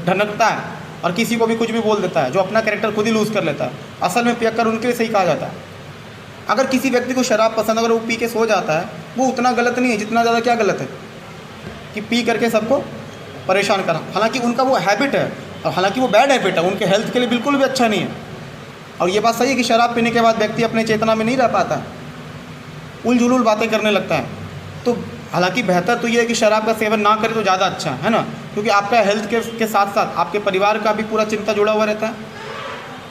ढनकता है और किसी को भी कुछ भी बोल देता है, जो अपना कैरेक्टर खुद ही लूज़ कर लेता है। असल में पियक्कर उनके लिए सही कहा जाता है। अगर किसी व्यक्ति को शराब पसंद, अगर वो पी के सो जाता है, वो उतना गलत नहीं है जितना ज़्यादा क्या गलत है कि पी करके सबको परेशान करना। हालांकि उनका वो हैबिट है, और हालांकि वो बैड हैबिट है, उनके हेल्थ के लिए बिल्कुल भी अच्छा नहीं है। और ये बात सही है कि शराब पीने के बाद व्यक्ति अपने चेतना में नहीं रह पाता, उलझुल बातें करने लगता है। तो हालांकि बेहतर तो ये है कि शराब का सेवन ना करें तो ज़्यादा अच्छा है ना, क्योंकि आपका हेल्थ के साथ साथ आपके परिवार का भी पूरा चिंता जुड़ा हुआ रहता है।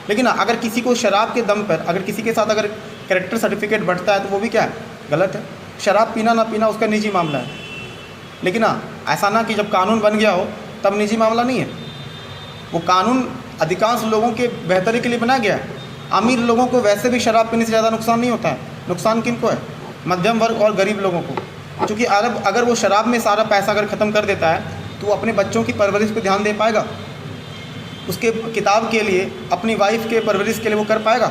लेकिन अगर किसी को शराब के दम पर, अगर किसी के साथ अगर कैरेक्टर सर्टिफिकेट बढ़ता है तो वो भी क्या है? गलत है। शराब पीना ना पीना उसका निजी मामला है, लेकिन ऐसा ना कि जब कानून बन गया हो तब निजी मामला नहीं है। वो कानून अधिकांश लोगों के बेहतरी के लिए बना गया है। अमीर लोगों को वैसे भी शराब पीने से ज़्यादा नुकसान नहीं होता है। नुकसान किन को है? मध्यम वर्ग और गरीब लोगों को। क्योंकि अगर वो शराब में सारा पैसा अगर ख़त्म कर देता है तो वो अपने बच्चों की परवरिश पे ध्यान दे पाएगा? उसके किताब के लिए, अपनी वाइफ के परवरिश के लिए वो कर पाएगा?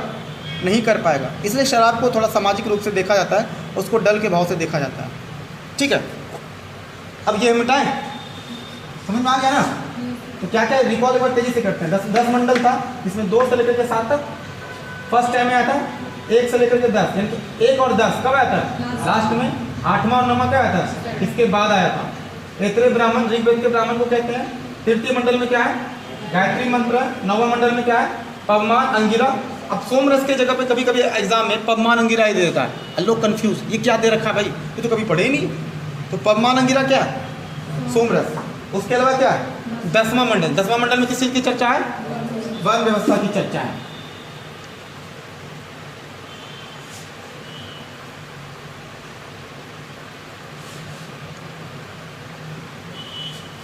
नहीं कर पाएगा। इसलिए शराब को थोड़ा सामाजिक रूप से देखा जाता है, उसको डल के भाव से देखा जाता है। ठीक है, अब ये मिटाएं, समझ में आ गया ना? तो क्या क्या रिकॉल एक बार तेजी से करते हैं। 10 मंडल था, इसमें 2 से लेकर के 7 तक फर्स्ट टाइम में आया था, 1 से लेकर के 10, यानी कि 1 और 10 कब आया था? लास्ट में। 8वां और 9वां क्या आया था? इसके बाद आया था। ऐतरेय ब्राह्मण, ऋग्वेद के ब्राह्मण को कहते हैं। तृतीय मंडल में क्या है? गायत्री मंत्र। 9वां मंडल में क्या है? पवमान अंगिरा। अब सोम रस के जगह पे कभी कभी एग्जाम में पवमान अंगिरा ही दे देता है, लोग कंफ्यूज, ये क्या दे रखा है भाई, ये तो कभी पढ़े ही नहीं। तो पवमान अंगिरा क्या है? सोम रस। उसके अलावा क्या है? 10वां मंडल। 10वां मंडल में किस चीज़ की चर्चा है? वन व्यवस्था की चर्चा है।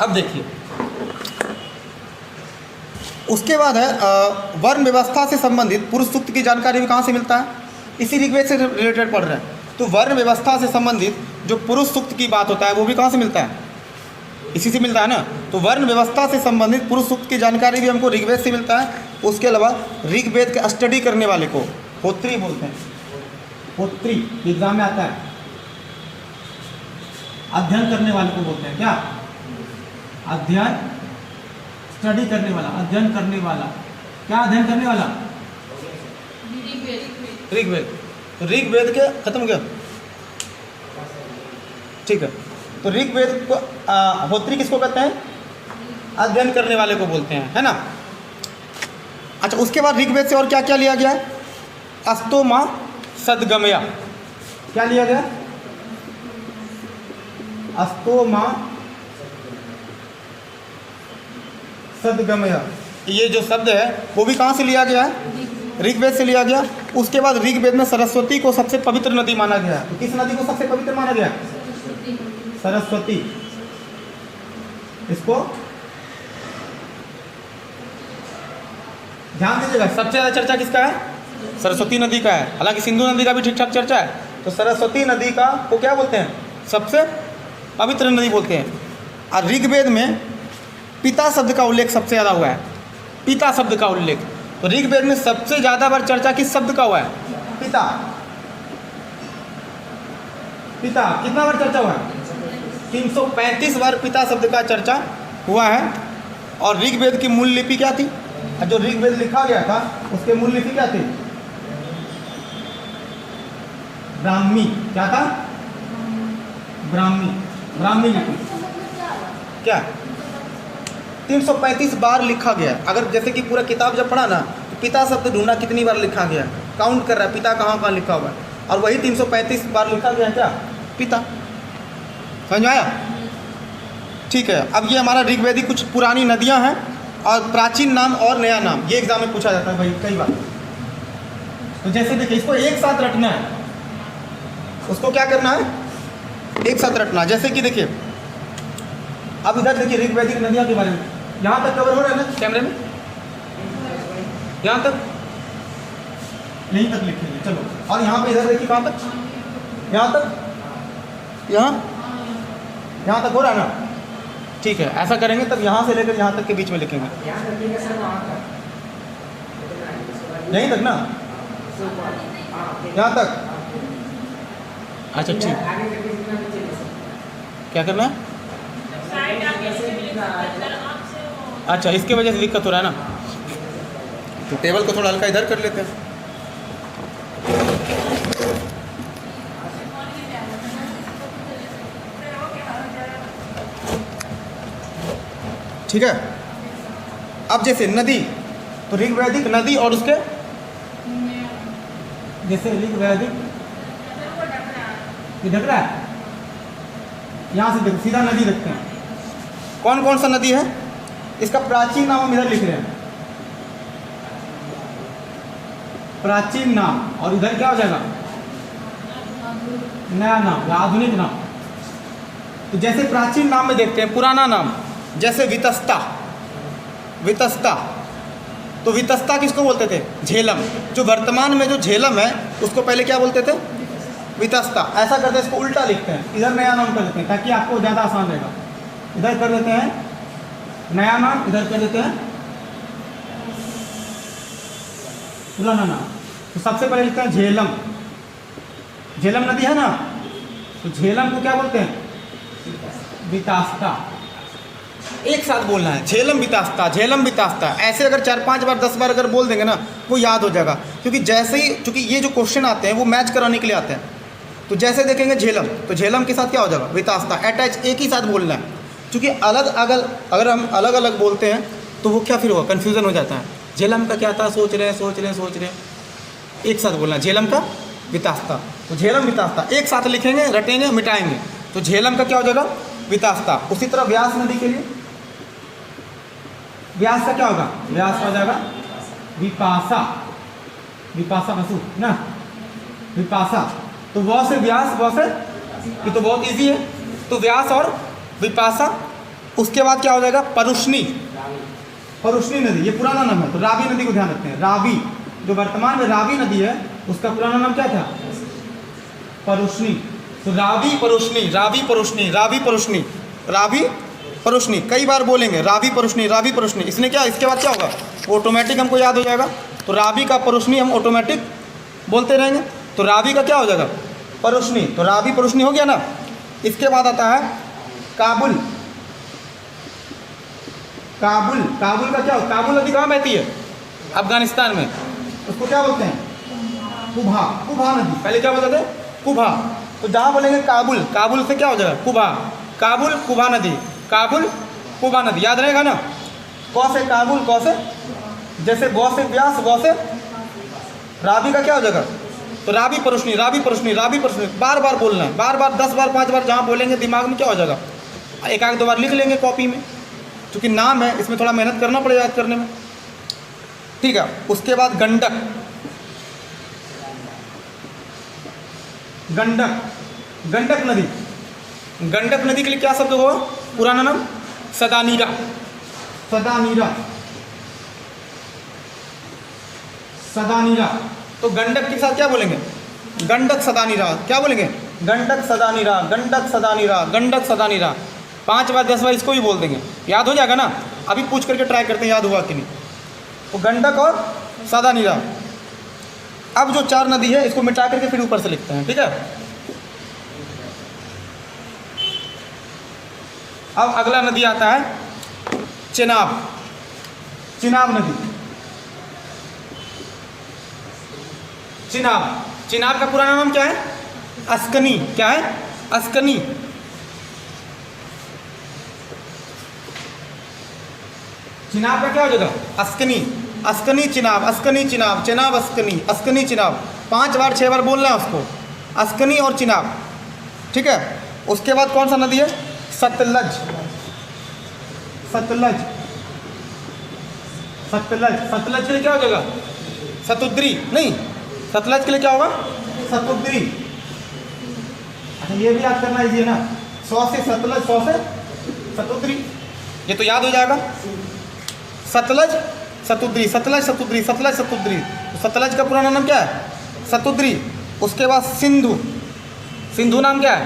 अब देखिए, उसके बाद है वर्ण व्यवस्था से संबंधित पुरुष सूक्त की जानकारी भी कहाँ से मिलता है? इसी ऋग्वेद से रिलेटेड पढ़ रहे हैं। तो वर्ण व्यवस्था से संबंधित जो पुरुष सूक्त की बात होता है वो भी कहाँ से मिलता है? इसी से मिलता है ना। तो वर्ण व्यवस्था से संबंधित पुरुष सूक्त की जानकारी भी हमको ऋग्वेद से मिलता है। उसके अलावा ऋग्वेद का स्टडी करने वाले को होत्री बोलते हैं। होत्री एग्जाम में आता है, अध्ययन करने वाले को बोलते हैं क्या? अध्ययन, स्टडी करने वाला, अध्ययन करने वाला। क्या अध्ययन करने वाला? ऋग्वेद। तो ऋग्वेद के खत्म हो गया, ठीक है। तो ऋग्वेद को होत्री किसको कहते हैं? अध्ययन करने वाले को बोलते हैं, है ना। अच्छा, उसके बाद ऋग्वेद से और क्या क्या लिया गया? अस्तोमा सदगमया। क्या लिया गया? अस्तोमा सदगमया। ये जो शब्द है वो भी कहाँ से लिया गया है? ऋग्वेद से लिया गया। उसके बाद ऋग्वेद में सरस्वती को सबसे पवित्र नदी माना गया। तो किस नदी को सबसे पवित्र माना गया? सरस्वती। इसको ध्यान दीजिएगा, सबसे ज़्यादा चर्चा किसका है? सरस्वती नदी का है। हालांकि सिंधु नदी का भी ठीक ठाक चर्चा है। तो सरस्वती नदी का को क्या बोलते हैं? सबसे पवित्र नदी बोलते हैं। और ऋग्वेद में पिता शब्द का उल्लेख सबसे ज़्यादा हुआ है। पिता शब्द का उल्लेख, तो ऋग्वेद में सबसे ज़्यादा बार चर्चा किस शब्द का हुआ है? पिता। पिता कितना बार चर्चा हुआ है? 335 बार पिता शब्द का चर्चा हुआ है। और ऋग्वेद की मूल लिपि क्या थी? जो ऋग्वेद लिखा गया था उसके मूल लिपि क्या थी? ब्राह्मी। क्या था? ब्राह्मी। ब्राह्मी लिपि। क्या 335 बार लिखा गया। अगर जैसे कि पूरा किताब जब पढ़ा ना तो पिता शब्द ढूंढना कितनी बार लिखा गया, काउंट कर रहा है पिता कहाँ कहाँ लिखा हुआ है, और वही 335 बार लिखा गया है क्या? पिता। समझ में आया? ठीक है। अब ये हमारा ऋग्वेदी कुछ पुरानी नदियाँ हैं और प्राचीन नाम और नया नाम, ये एग्जाम में पूछा जाता है भाई कई बार। तो जैसे देखिए इसको एक साथ रटना है, उसको क्या करना है? एक साथ रटना। जैसे कि देखिए अब इधर देखिए ऋग्वैदिक नदियाँ के बारे में, यहाँ तक कवर हो रहा है ना कैमरे में? यहाँ तक, यहीं तक लिखेंगे चलो। और यहाँ पे इधर देखिए कहाँ तक? यहाँ तक, यहाँ तक हो रहा है ना? ठीक है, ऐसा करेंगे तब यहाँ से लेकर यहाँ तक के बीच में लिखेंगे। यहीं तक ना? यहाँ तक? अच्छा ठीक। क्या करना है? अच्छा इसके वजह से दिक्कत हो रहा है ना, तो टेबल को थोड़ा हल्का इधर कर लेते हैं। ठीक है। अब जैसे नदी, तो ऋग्वैदिक नदी और उसके जैसे ऋग्वैदिक ढक रहा है, यहाँ से देखो सीधा नदी देखते हैं। कौन कौन सा नदी है? इसका प्राचीन नाम हम इधर लिख रहे हैं, प्राचीन नाम, और इधर क्या हो जाएगा? नया नाम या आधुनिक नाम। तो जैसे प्राचीन नाम में देखते हैं, पुराना नाम जैसे वितस्ता। वितस्ता, तो वितस्ता किसको बोलते थे? झेलम। जो वर्तमान में जो झेलम है उसको पहले क्या बोलते थे? वितस्ता। ऐसा करते हैं, इसको उल्टा लिखते हैं, इधर नया नाम कर देते हैं ताकि आपको ज़्यादा आसान रहेगा। इधर कर देते हैं नया नाम, इधर कर देते हैं पुराना नाम। तो सबसे पहले लिखते हैं झेलम। झेलम नदी है ना, तो झेलम को क्या बोलते हैं? वितास्ता। एक साथ बोलना है, झेलम वितास्ता, झेलम वितास्ता। ऐसे अगर 4-5 बार 10 बार अगर बोल देंगे ना वो याद हो जाएगा। क्योंकि जैसे ही, चूँकि ये जो क्वेश्चन आते हैं वो मैच कराने के लिए आते हैं, तो जैसे देखेंगे झेलम तो झेलम के साथ क्या हो जाएगा? वितास्ता। अटैच एक ही साथ बोलना है। क्योंकि अगर हम अलग अलग बोलते हैं तो वो क्या फिर होगा? कन्फ्यूज़न हो जाता है। झेलम का क्या था? सोच रहे एक साथ बोलना, झेलम का वितास्ता। तो झेलम वितास्ता एक साथ लिखेंगे, रटेंगे, मिटाएंगे, तो झेलम का क्या हो जाएगा? वितास्ता। उसी तरह व्यास नदी के लिए व्यास का क्या होगा? व्यास का हो जाएगा विपासा। विपासा वसु ना, विपासा। तो वह से व्यास, वह से, ये तो बहुत इजी है। तो व्यास और विपासा। उसके बाद क्या हो जाएगा? परुष्णी। परुष्णी नदी, ये पुराना नाम है। तो रावी नदी को ध्यान रखते हैं। रावी, जो वर्तमान में रावी नदी है उसका पुराना नाम क्या था? परुष्णी। तो रावी परुष्णी, रावी परुष्णी, रावी परुष्णी, रावी परुष्णी। कई बार बोलेंगे रावी परुष्णी, रावी परुष्णी। इसने क्या, इसके बाद क्या होगा? वो ऑटोमेटिक हमको याद हो जाएगा। तो रावी का परुष्णी हम ऑटोमेटिक बोलते रहेंगे। तो रावी का क्या हो जाएगा? परुष्णी। तो रावी परुष्णी हो गया ना। इसके बाद आता है काबुल। काबुल, काबुल का क्या हो? काबुल नदी कहाँ बहती है? अफगानिस्तान में। उसको क्या बोलते हैं? कुभा। कुभा नदी। पहले क्या बोलते थे? कुभा। तो जहाँ बोलेंगे काबुल, काबुल से क्या हो जाएगा? कुभा। काबुल कुभा नदी, काबुल कुभा नदी। याद रहेगा ना? कौ से काबुल, कौ से, जैसे गौ से व्यास, गौ से रावी का क्या हो जाएगा? तो रावी परुष्णी, रावी परुष्णी, रावी परुष्णी। बार बार बोलना है, बार बार 10 बार 5 बार जहाँ बोलेंगे दिमाग में क्या हो जाएगा? एक आध 2 बार लिख लेंगे कॉपी में। क्योंकि नाम है, इसमें थोड़ा मेहनत करना पड़ेगा याद करने में। ठीक है। उसके बाद गंडक। गंडक, गंडक नदी। गंडक नदी के लिए क्या शब्द हुआ? पुराना नाम सदानीरा। सदानीरा, सदानीरा। तो गंडक के साथ क्या बोलेंगे? गंडक सदानीरा। क्या बोलेंगे? गंडक सदानीरा, गंडक सदानीरा, गंडक सदानीरा। 5 बार 10 बार इसको भी बोल देंगे, याद हो जाएगा ना। अभी पूछ करके ट्राई करते हैं याद हुआ कि नहीं। वो गंडक और सादा नीरा। अब जो 4 नदी है इसको मिटा करके फिर ऊपर से लिखते हैं, ठीक है। अब अगला नदी आता है चेनाब, चिनाब नदी। चिनाब, चिनाब का पुराना नाम क्या है? अस्कनी। क्या है? अस्कनी। चिनाब का क्या हो जाएगा? अस्कनी। अस्कनी चिनाब, अस्कनी चिनाब, चिनाब अस्कनी, अस्कनी चिनाब। 5 बार 6 बार बोलना है उसको, अस्कनी और चिनाब, ठीक है। उसके बाद कौन सा नदी है? सतलज। सतलज, सतलज, सतलज के लिए क्या हो जाएगा? सतुद्री। नहीं, सतलज के लिए क्या होगा? सतुद्री। अच्छा, ये भी याद करना इजी है ना, 100 से सतलज, 100 से सतुद्री, ये तो याद हो जाएगा। सतलज सतुद्री, सतलज सतुद्री, सतलज सतुद्री। तो सतलज का पुराना नाम क्या है? सतुद्री। उसके बाद सिंधु, सिंधु नाम क्या है?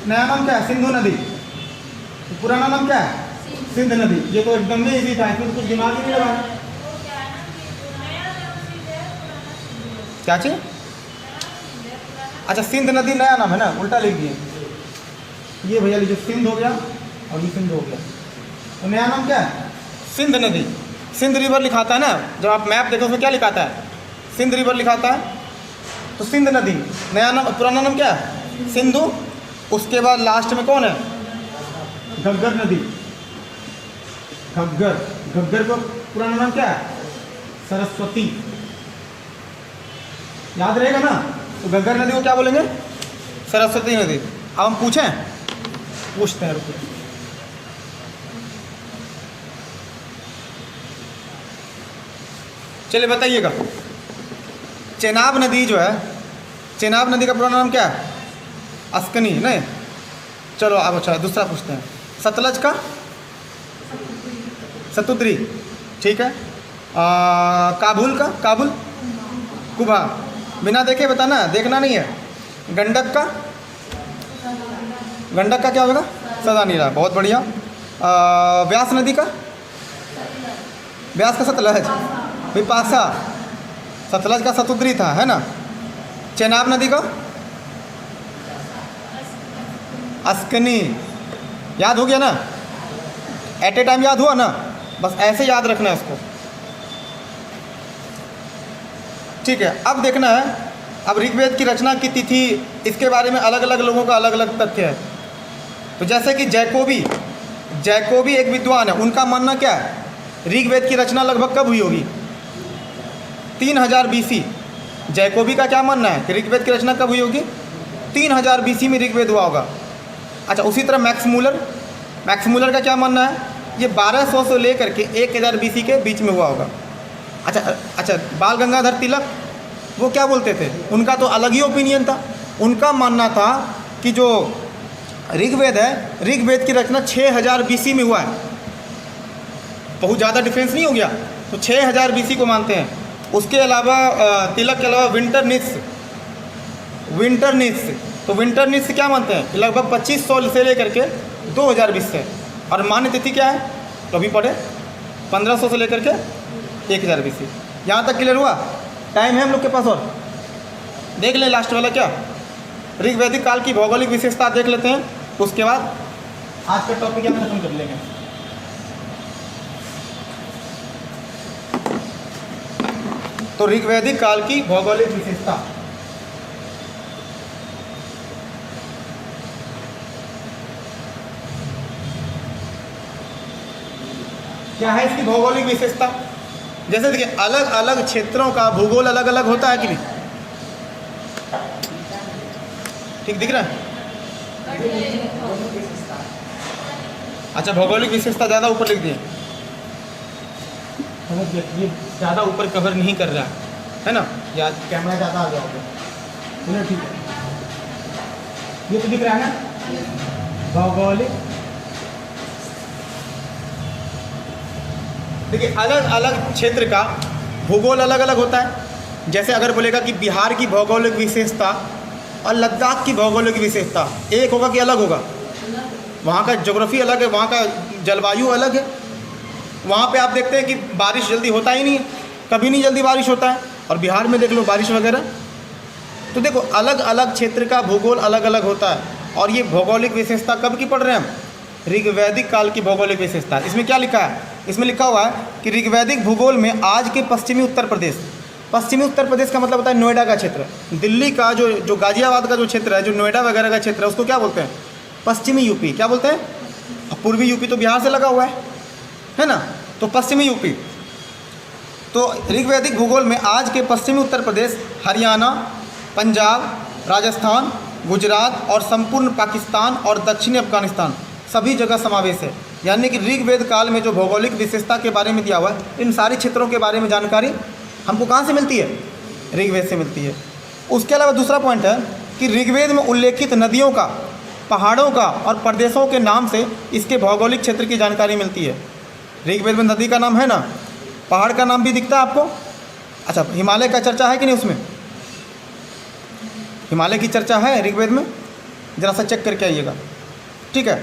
नया नाम क्या है? सिंधु नदी। तो पुराना नाम क्या है? सिंध नदी। ये तो एकदम ही इजी था, इसमें कुछ दिमाग ही नहीं लगा। क्या चीज? अच्छा, सिंध नदी नया नाम है ना, उल्टा लिख दिए। ये भैया लीजिए, सिंध हो गया और ये सिंध हो गया, तो नया नाम क्या है? सिंध नदी। सिंध रिवर लिखाता है ना, जब आप मैप देखो उसमें क्या लिखाता है? सिंध रिवर लिखाता है। तो सिंध नदी नया नाम, पुराना नाम क्या है? सिंधु। उसके बाद लास्ट में कौन है? घग्गर नदी। घग्गर, घग्गर का पुराना नाम क्या है? सरस्वती। याद रहेगा ना, तो घग्गर नदी को क्या बोलेंगे? सरस्वती नदी। अब हम पूछते हैं, रुकिए। चलिए बताइएगा, चेनाब नदी जो है, चेनाब नदी का पुराना नाम क्या है? अस्कनी। नहीं, चलो अब अच्छा दूसरा पूछते हैं। सतलज का? सतुद्री, ठीक है। काबुल का? काबुल, कुबा। बिना देखे बताना, देखना नहीं है। गंडक का? गंडक का क्या होगा? सदा नीरा। बहुत बढ़िया। व्यास नदी का? व्यास का सतलज, विपाशा। सतलज का सतुद्री था, है ना। चेनाब नदी का? अस्कनी। याद हो गया ना, एट ए टाइम याद हुआ ना, बस ऐसे याद रखना है इसको, ठीक है। अब देखना है, अब ऋग्वेद की रचना की तिथि, इसके बारे में अलग अलग लोगों का अलग अलग तथ्य है। तो जैसे कि जैकोबी एक विद्वान है, उनका मानना क्या है? ऋग्वेद की रचना लगभग कब हुई होगी? 3000 BC। जैकोबी का क्या मानना है कि ऋग्वेद की रचना कब हुई होगी? 3000 BC में ऋग्वेद हुआ होगा। अच्छा, उसी तरह मैक्स मूलर का क्या मानना है? ये 1200 से लेकर के 1000 BC के बीच में हुआ होगा। अच्छा, बाल गंगाधर तिलक वो क्या बोलते थे? उनका तो अलग ही ओपिनियन था। उनका मानना था कि जो ऋग्वेद है, ऋग्वेद की रचना 6000 BC में हुआ है। बहुत ज़्यादा डिफरेंस नहीं हो गया, तो 6000 BC को मानते हैं। उसके अलावा तिलक के अलावा विंटरनित्स, तो विंटरनित्स क्या मानते हैं? लगभग 2500 से लेकर के 2000 BC है। और मान्य तिथि क्या है? तो अभी पढ़े, 1500 से लेकर के 1000 BC। यहाँ तक क्लियर हुआ? टाइम है हम लोग के पास, और देख लें लास्ट वाला क्या, ऋग्वैदिक काल की भौगोलिक विशेषता देख लेते हैं, तो उसके बाद आज का टॉपिक हम खत्म कर लेंगे। तो ऋग्वैदिक काल की भौगोलिक विशेषता, क्या है इसकी भौगोलिक विशेषता? जैसे देखिए, अलग अलग क्षेत्रों का भूगोल अलग अलग होता है कि नहीं? ठीक दिख रहा है? अच्छा, भौगोलिक विशेषता ज़्यादा ऊपर लिख दिए, ये ज़्यादा ऊपर कवर नहीं कर रहा है ना, या कैमरा ज़्यादा आ गया होगा। ठीक है, ये तो दिख रहा है ना भौगोलिक। देखिए, अलग अलग क्षेत्र का भूगोल अलग अलग होता है। जैसे अगर बोलेगा कि बिहार की भौगोलिक विशेषता और लद्दाख की भौगोलिक विशेषता एक होगा कि अलग होगा? वहाँ का ज्योग्राफी अलग है, वहाँ का जलवायु अलग है, वहाँ पे आप देखते हैं कि बारिश जल्दी होता ही नहीं है, कभी नहीं जल्दी बारिश होता है। और बिहार में देख लो बारिश वगैरह। तो देखो अलग अलग क्षेत्र का भूगोल अलग अलग होता है, और ये भौगोलिक विशेषता कब की पढ़ रहे हैं हम? ऋग्वैदिक काल की भौगोलिक विशेषता। इसमें क्या लिखा है? इसमें लिखा हुआ है कि ऋग्वैदिक भूगोल में आज के पश्चिमी उत्तर प्रदेश, पश्चिमी उत्तर प्रदेश का मतलब होता है नोएडा का क्षेत्र, दिल्ली का जो गाजियाबाद का जो क्षेत्र है, जो नोएडा वगैरह का क्षेत्र है, उसको क्या बोलते हैं? पश्चिमी यूपी। क्या बोलते हैं? पूर्वी यूपी तो बिहार से लगा हुआ है ना, तो पश्चिमी यूपी। तो ऋग्वैदिक भूगोल में आज के पश्चिमी उत्तर प्रदेश, हरियाणा, पंजाब, राजस्थान, गुजरात और संपूर्ण पाकिस्तान और दक्षिणी अफगानिस्तान सभी जगह समावेश है। यानी कि ऋग्वेद काल में जो भौगोलिक विशेषता के बारे में दिया हुआ है, इन सारी क्षेत्रों के बारे में जानकारी हमको कहाँ से मिलती है? ऋग्वेद से मिलती है। उसके अलावा दूसरा पॉइंट है कि ऋग्वेद में उल्लेखित नदियों का, पहाड़ों का और प्रदेशों के नाम से इसके भौगोलिक क्षेत्र की जानकारी मिलती है। ऋग्वेद में नदी का नाम है ना, पहाड़ का नाम भी दिखता है आपको। अच्छा, हिमालय का चर्चा है कि नहीं उसमें? हिमालय की चर्चा है ऋग्वेद में, ज़रा सा चेक करके आइएगा, ठीक है।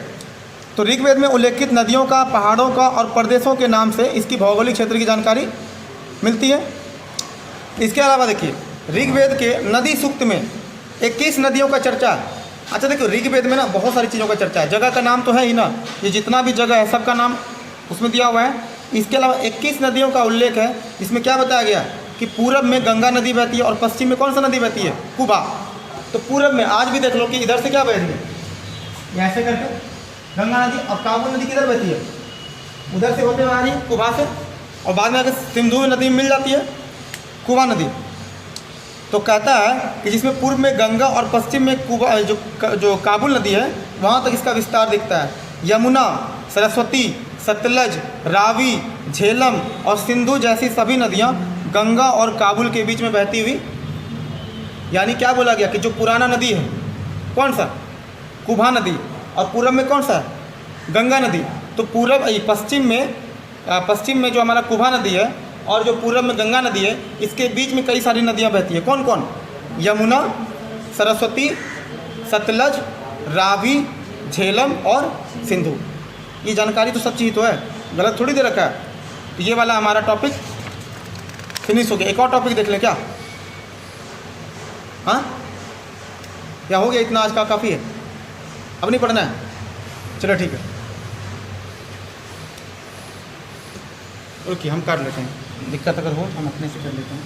तो ऋग्वेद में उल्लेखित नदियों का, पहाड़ों का और प्रदेशों के नाम से इसकी भौगोलिक क्षेत्र की जानकारी मिलती है। इसके अलावा देखिए ऋग्वेद के नदी सूक्त में 21 नदियों का चर्चा है। अच्छा देखिए ऋग्वेद में ना बहुत सारी चीज़ों का चर्चा है, जगह का नाम तो है ही ना, ये जितना भी जगह है सबका नाम उसमें दिया हुआ है। इसके अलावा 21 नदियों का उल्लेख है। इसमें क्या बताया गया कि पूरब में गंगा नदी बहती है और पश्चिम में कौन सा नदी बहती है? कुबा। तो पूरब में आज भी देख लो कि इधर से क्या बह रही है, ऐसे करके गंगा नदी, और काबुल नदी किधर बहती है? उधर से होते हुए आ रही है कुबा से, और बाद में आकर सिंधु नदी में मिल जाती है कुबा नदी। तो कहता है कि जिसमें पूर्व में गंगा और पश्चिम में कुबा, जो काबुल नदी है, वहाँ तक इसका विस्तार दिखता है। यमुना, सरस्वती, सतलज, रावी, झेलम और सिंधु जैसी सभी नदियाँ गंगा और काबुल के बीच में बहती हुई, यानी क्या बोला गया कि जो पुराना नदी है कौन सा? कुबा नदी। और पूरब में कौन सा है? गंगा नदी। तो पूरब पश्चिम में जो हमारा कुबा नदी है और जो पूरब में गंगा नदी है, इसके बीच में कई सारी नदियाँ बहती है। कौन कौन? यमुना, सरस्वती, सतलज, रावी, झेलम और सिंधु। ये जानकारी तो सच्ची ही तो है, गलत थोड़ी दे रखा है। तो ये वाला हमारा टॉपिक फिनिश हो गया। एक और टॉपिक देख लें क्या? हाँ, क्या हो गया? इतना आज का काफ़ी है, अब नहीं पढ़ना है? चलो ठीक है, ओके हम कर लेते हैं। दिक्कत अगर हो हम अपने से कर लेते हैं।